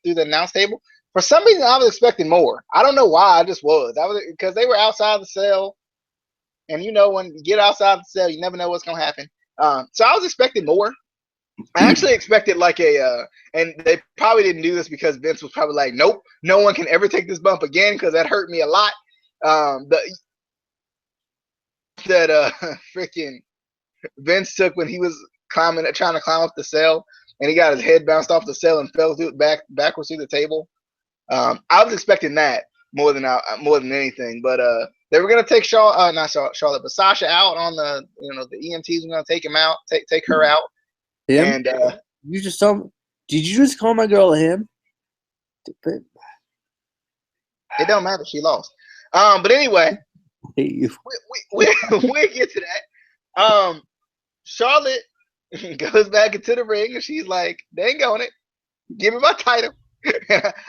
announce table. For some reason, I was expecting more. I don't know why. I just was. Because they were outside the cell. And when you get outside the cell, you never know what's going to happen. So I was expecting more. I actually expected and they probably didn't do this because Vince was probably like, nope, no one can ever take this bump again because that hurt me a lot. Freaking Vince took when he was trying to climb up the cell, and he got his head bounced off the cell and fell through backwards through the table. I was expecting that more than anything, but they were gonna take not Charlotte, but Sasha out on the the EMTs were gonna take him out, take her out. Him? And you just told me, did you just call my girl a him? It don't matter. She lost. But anyway, I hate you. We'll get to that. Charlotte goes back into the ring and she's like, dang on it. Give me my title.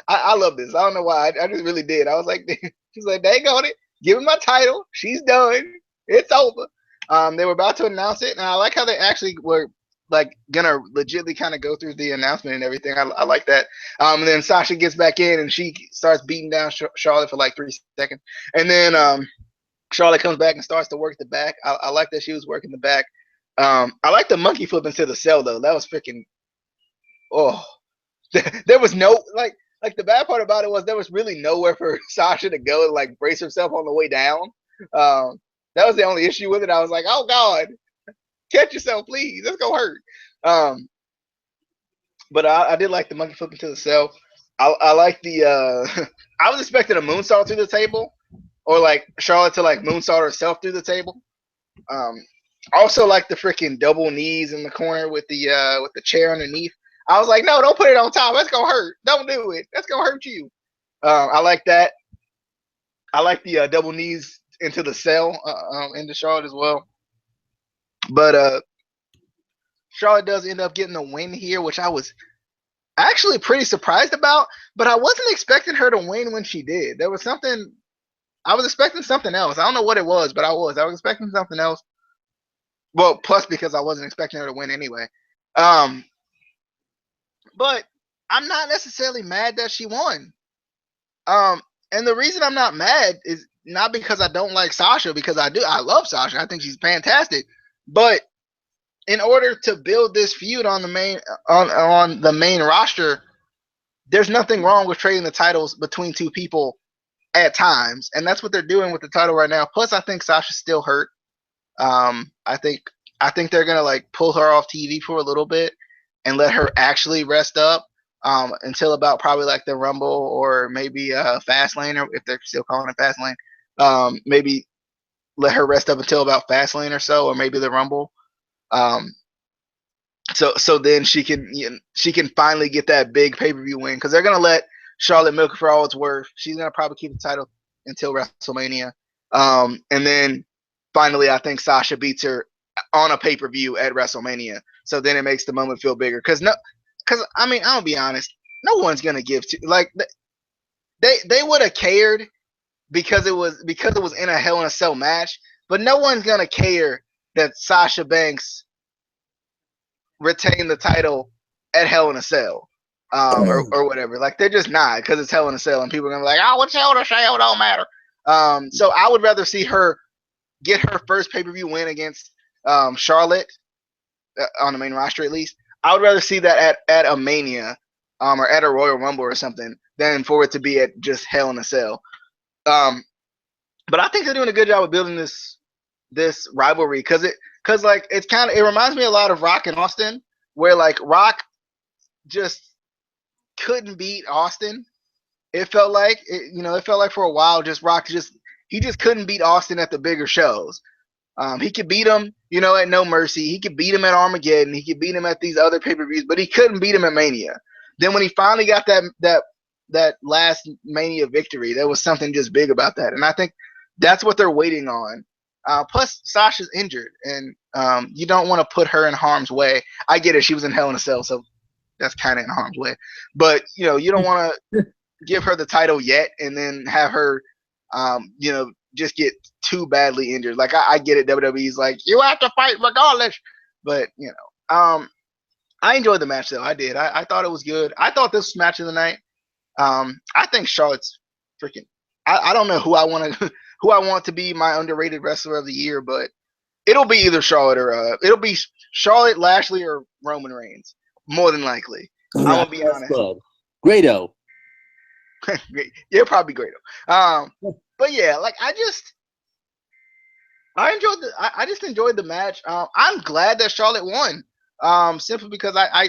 I love this. I don't know why. I just really did. I was like, she's like, dang on it. Give me my title. She's done. It's over. They were about to announce it. And I like how they actually were like gonna legitly kind of go through the announcement and everything. I like that. And then Sasha gets back in and she starts beating down Charlotte for like 3 seconds. And then Charlotte comes back and starts to work the back. I like that she was working the back. I like the monkey flip into the cell though. That was freaking. Oh, there was no like like the bad part about it was there was really nowhere for Sasha to go and like brace herself on the way down. That was the only issue with it. I was like, oh God, catch yourself, please. Let's go hurt. Um, but I did like the monkey flip into the cell. I like the. I was expecting a moonsault through the table, or like Charlotte to like moonsault herself through the table. Um, also like the freaking double knees in the corner with the chair underneath. I was like, no, don't put it on top. That's gonna hurt. Don't do it. That's gonna hurt you. I like that. I like the double knees into the cell into Charlotte as well. But Charlotte does end up getting the win here, which I was actually pretty surprised about. But I wasn't expecting her to win when she did. There was something I was expecting something else. I don't know what it was, but I was expecting something else. Well, plus because I wasn't expecting her to win anyway. But I'm not necessarily mad that she won. And the reason I'm not mad is not because I don't like Sasha, because I do. I love Sasha. I think she's fantastic. But in order to build this feud on the main roster, there's nothing wrong with trading the titles between two people at times, and that's what they're doing with the title right now. Plus, I think Sasha's still hurt. I think they're gonna like pull her off TV for a little bit and let her actually rest up until about probably like the Rumble or maybe Fastlane, or if they're still calling it Fastlane. Maybe let her rest up until about Fastlane or so, or maybe the Rumble. So then she can finally get that big pay-per-view win, because they're gonna let Charlotte milk for all it's worth. She's gonna probably keep the title until WrestleMania, and then finally I think Sasha beats her on a pay-per-view at WrestleMania. So then it makes the moment feel bigger. Because I mean, I'll be honest, no one's gonna give to like they would have cared because it was in a Hell in a Cell match, but no one's gonna care that Sasha Banks retained the title at Hell in a Cell, or whatever. Like they're just not, because it's Hell in a Cell, and people are gonna be like, oh, what's Hell in a Cell? Don't matter. So I would rather see her get her first pay-per-view win against Charlotte on the main roster, at least. I would rather see that at a Mania or at a Royal Rumble or something than for it to be at just Hell in a Cell. But I think they're doing a good job of building this rivalry, because like it reminds me a lot of Rock and Austin, where like Rock just couldn't beat Austin. It felt like for a while, just Rock he just couldn't beat Austin at the bigger shows. He could beat him, at No Mercy. He could beat him at Armageddon. He could beat him at these other pay-per-views, but he couldn't beat him at Mania. Then when he finally got that last Mania victory, there was something just big about that, and I think that's what they're waiting on. Plus, Sasha's injured, and you don't want to put her in harm's way. I get it; she was in Hell in a Cell, so that's kind of in harm's way. But you don't want to give her the title yet, and then have her, just get too badly injured. Like I get it. WWE's like, you have to fight regardless. But I enjoyed the match though. I did. I thought it was good. I thought this was match of the night. I think Charlotte's freaking. I don't know who I want to be my underrated wrestler of the year, but it'll be either Charlotte or it'll be Charlotte, Lashley, or Roman Reigns, more than likely. I'm gonna be honest. Grado. Yeah, probably Grado. But yeah, like I just enjoyed the match. I'm glad that Charlotte won. Simply because I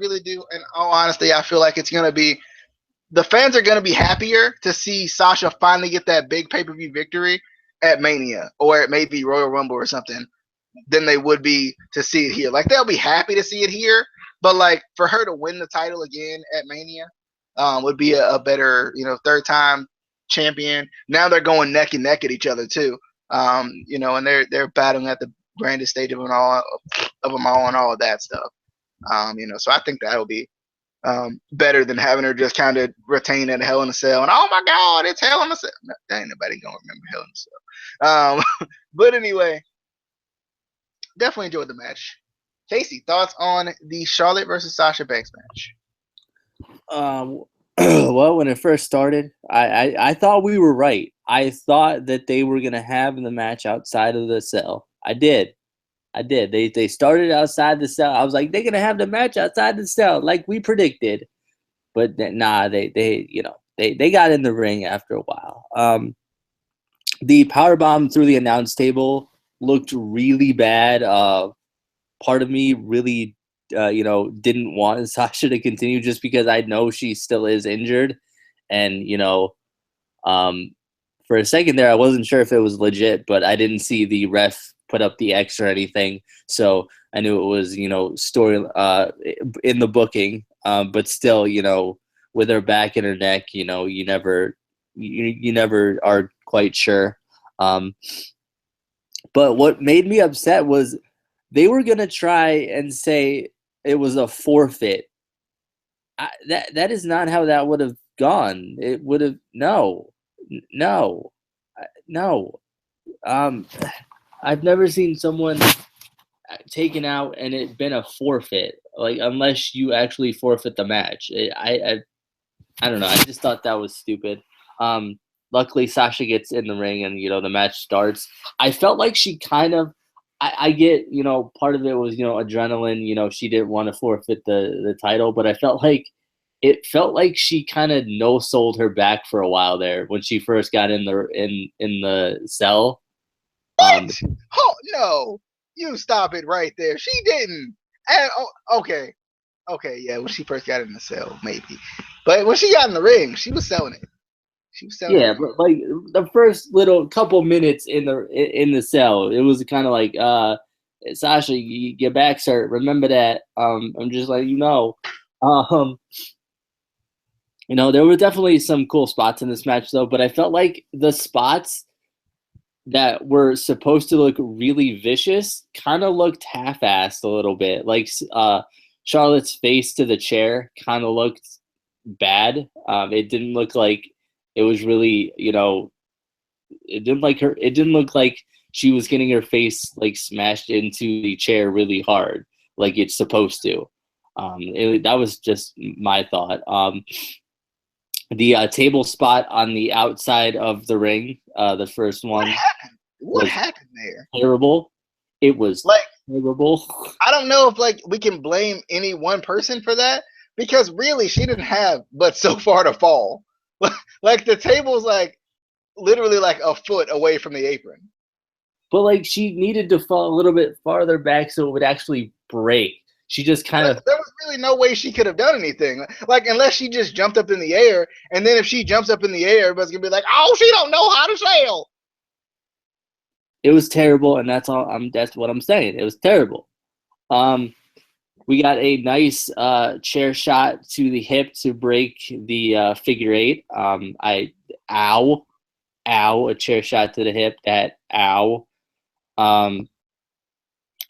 really do. In all honesty, I feel like it's gonna be. The fans are going to be happier to see Sasha finally get that big pay-per-view victory at Mania or at maybe Royal Rumble or something than they would be to see it here. Like, they'll be happy to see it here, but, like, for her to win the title again at Mania would be a better, third-time champion. Now they're going neck and neck at each other, too, and they're battling at the grandest stage of them all and all of that stuff. So I think that'll be better than having her just kind of retain at Hell in a Cell. And oh my God, it's Hell in a Cell. No, ain't nobody gonna remember Hell in a Cell. But anyway, definitely enjoyed the match. Casey, thoughts on the Charlotte versus Sasha Banks match? Well, when it first started, I thought we were right. I thought that they were gonna have the match outside of the cell. I did. They started outside the cell. I was like, they're going to have the match outside the cell, like we predicted. but nah, they got in the ring after a while. The power bomb through the announce table looked really bad. Part of me really, didn't want Sasha to continue just because I know she still is injured, and for a second there, I wasn't sure if it was legit, but I didn't see the ref put up the X or anything, so I knew it was story in the booking. But still, with her back and her neck, you never are quite sure. But what made me upset was they were gonna try and say it was a forfeit. That is not how that would have gone. It would have no. I've never seen someone taken out and it been a forfeit. Like unless you actually forfeit the match. I don't know. I just thought that was stupid. Luckily, Sasha gets in the ring and the match starts. I felt like she kind of. I get part of it was adrenaline. She didn't want to forfeit the title, but I felt like. It felt like she kind of no-sold her back for a while there when she first got in the cell. What? Oh no! You stop it right there. She didn't. Okay, yeah. When she first got in the cell, maybe, but when she got in the ring, she was selling it. Yeah, but like the first little couple minutes in the cell, it was kind of like, Sasha, your back's hurt. Remember that. I'm just like there were definitely some cool spots in this match, though, but I felt like the spots that were supposed to look really vicious kind of looked half-assed a little bit. Like Charlotte's face to the chair kind of looked bad. It didn't look like it was really, it didn't look like she was getting her face like smashed into the chair really hard, like it's supposed to. That was just my thought. The table spot on the outside of the ring, the first one. What happened there? Terrible. It was like terrible. I don't know if we can blame any one person for that because really she didn't have but so far to fall. Like the table's literally a foot away from the apron. But she needed to fall a little bit farther back so it would actually break. She just kind of. There was really no way she could have done anything. Unless she just jumped up in the air, and then if she jumps up in the air, everybody's gonna be like, "Oh, she don't know how to sail." It was terrible, and that's all. That's what I'm saying. It was terrible. We got a nice chair shot to the hip to break the figure eight. A chair shot to the hip.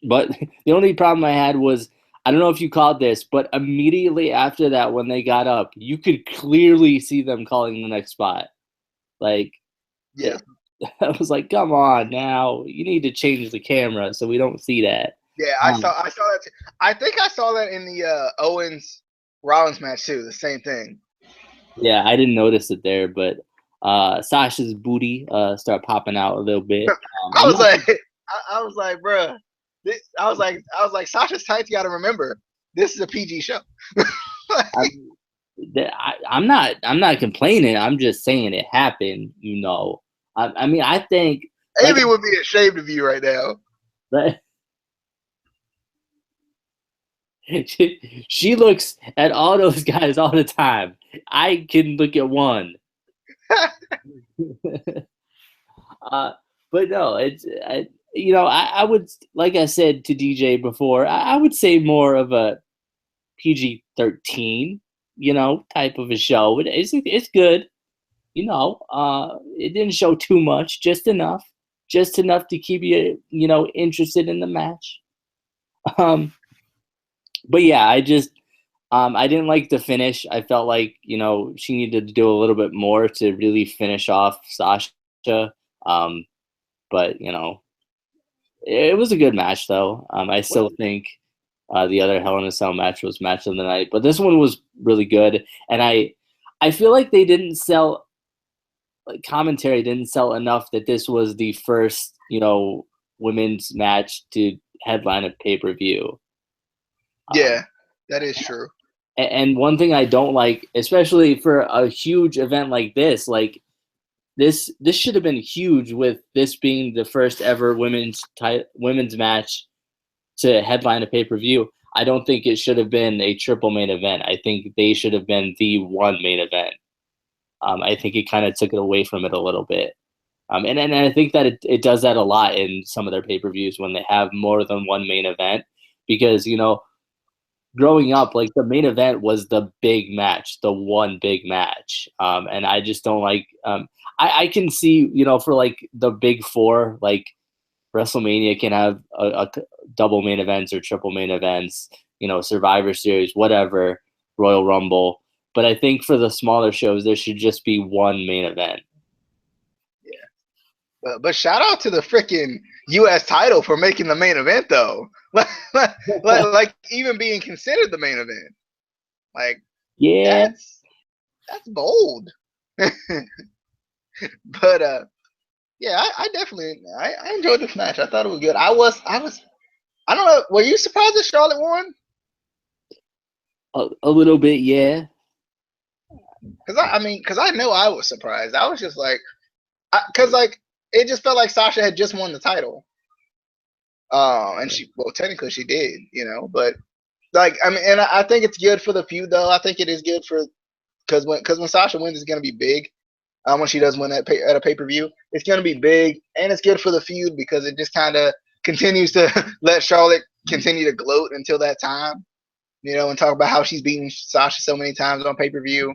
But the only problem I had was. I don't know if you caught this, but immediately after that, when they got up, you could clearly see them calling the next spot. Yeah. I was like, come on now. You need to change the camera so we don't see that. Yeah, I saw that too. I think I saw that in the Owens Rollins match too, the same thing. Yeah, I didn't notice it there, but Sasha's booty started popping out a little bit. I was like, bruh. I was like, Sasha's tights. You got to remember, this is a PG show. I'm not complaining. I'm just saying it happened. I mean, I think Amy would be ashamed of you right now. She looks at all those guys all the time. I can look at one. But no, I would, like I said to DJ before, I would say more of a PG-13, type of a show. It's good, it didn't show too much, just enough to keep you, interested in the match. But yeah, I didn't like the finish. I felt like, she needed to do a little bit more to really finish off Sasha. But, it was a good match, though. I still think the other Hell in a Cell match was match of the night. But this one was really good. And I feel like they didn't sell – commentary didn't sell enough that this was the first, women's match to headline a pay-per-view. Yeah, that is true. And one thing I don't like, especially for a huge event like this, like this should have been huge with this being the first ever women's match to headline a pay-per-view. I don't think it should have been a triple main event. I think they should have been the one main event. I think it kind of took it away from it a little bit. And I think that it does that a lot in some of their pay-per-views when they have more than one main event, because, you know, growing up, like the main event was the big match, the one big match. And I just don't like, I can see, you know, for like the big four, like WrestleMania can have a double main events or triple main events, you know, Survivor Series, whatever, Royal Rumble. But I think for the smaller shows, there should just be one main event. Yeah. But shout out to the freaking U.S. title for making the main event, though. like even being considered the main event. Like, yeah, that's bold. But yeah, I definitely I enjoyed this match. I thought it was good. I don't know. Were you surprised that Charlotte won? A little bit, yeah. Because I know I was surprised. I was just like, because like it just felt like Sasha had just won the title. And technically she did, you know, but like, I mean, and I think it's good for the feud, though. I think it is good for, because when Sasha wins, it's going to be big. When she does win at a pay-per-view, it's going to be big, and it's good for the feud because it just kind of continues to let Charlotte continue to gloat until that time, you know, and talk about how she's beaten Sasha so many times on pay-per-view.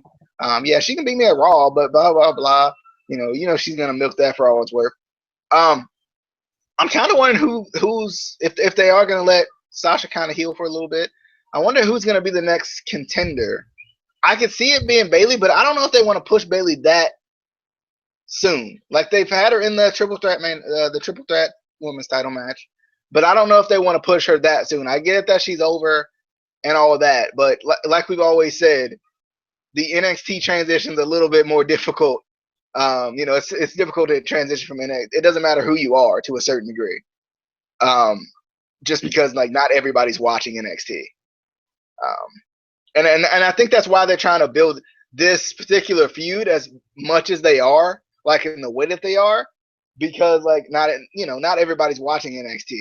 Yeah, she can beat me at Raw, but blah blah blah. You know she's going to milk that for all it's worth. I'm kind of wondering who's if they are going to let Sasha kind of heal for a little bit. I wonder who's going to be the next contender. I could see it being Bayley, but I don't know if they want to push Bayley that soon. Like, they've had her in the triple threat women's title match, but I don't know if they want to push her that soon. I get that she's over and all of that, but like we've always said, the NXT transition is a little bit more difficult. You know, it's difficult to transition from NXT. It doesn't matter who you are to a certain degree. Just because like not everybody's watching NXT. And I think that's why they're trying to build this particular feud as much as they are, like in the way that they are, because like not everybody's watching NXT.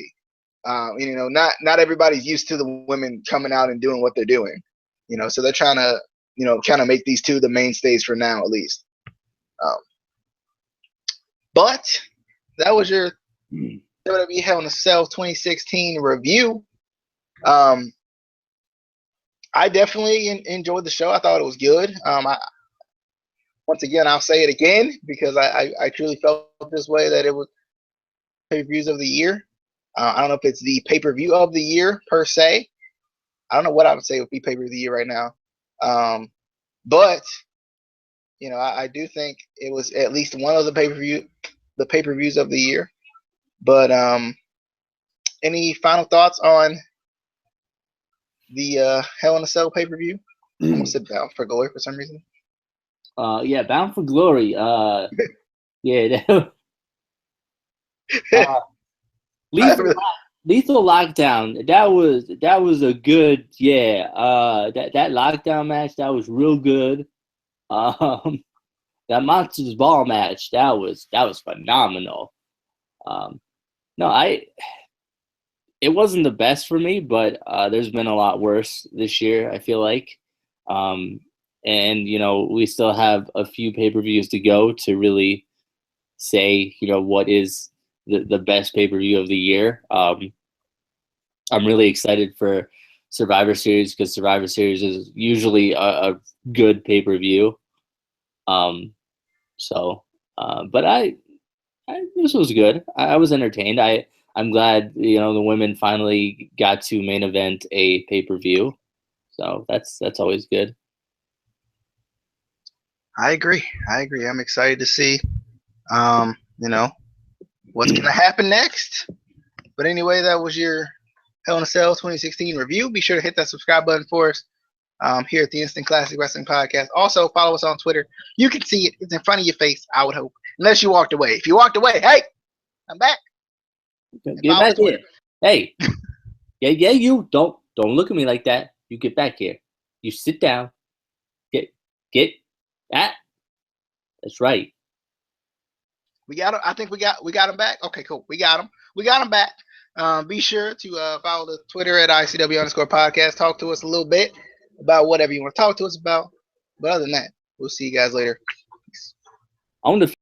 You know, not everybody's used to the women coming out and doing what they're doing. You know, so they're trying to, you know, kind of make these two the mainstays for now at least. But that was your WWE Hell in a Cell 2016 review. I definitely enjoyed the show. I thought it was good. Once again, I'll say it again because I truly felt this way, that it was pay-per-views of the year. I don't know if it's the pay-per-view of the year per se. I don't know what I would say would be pay-per-view of the year right now. But you know, I do think it was at least one of the pay-per-views of the year. But any final thoughts on the Hell in a Cell pay-per-view? I almost said Bound for Glory for some reason. Yeah, Bound for Glory. Yeah. Lethal Lockdown. That was a good, yeah. That Lockdown match, that was real good. That Monsters Ball match, that was phenomenal. No, it wasn't the best for me, but there's been a lot worse this year, I feel like. And, you know, we still have a few pay-per-views to go to really say, you know, what is the best pay-per-view of the year. I'm really excited for Survivor Series because Survivor Series is usually a good pay-per-view. But this was good. I was entertained. I'm glad, you know, the women finally got to main event a pay-per-view. So that's always good. I agree. I'm excited to see, you know, what's going to happen next. But anyway, that was your Hell in a Cell 2016 review. Be sure to hit that subscribe button for us here at the Instant Classic Wrestling Podcast. Also, follow us on Twitter. You can see it. It's in front of your face, I would hope. Unless you walked away. If you walked away, hey, I'm back. Get back here. Hey. Yeah, you don't look at me like that. You get back here. You sit down. Get that. That's right. We got him. I think we got him back. Okay, cool. We got him. We got him back. Be sure to follow the Twitter at ICW_podcast. Talk to us a little bit about whatever you want to talk to us about. But other than that, we'll see you guys later. Peace. On the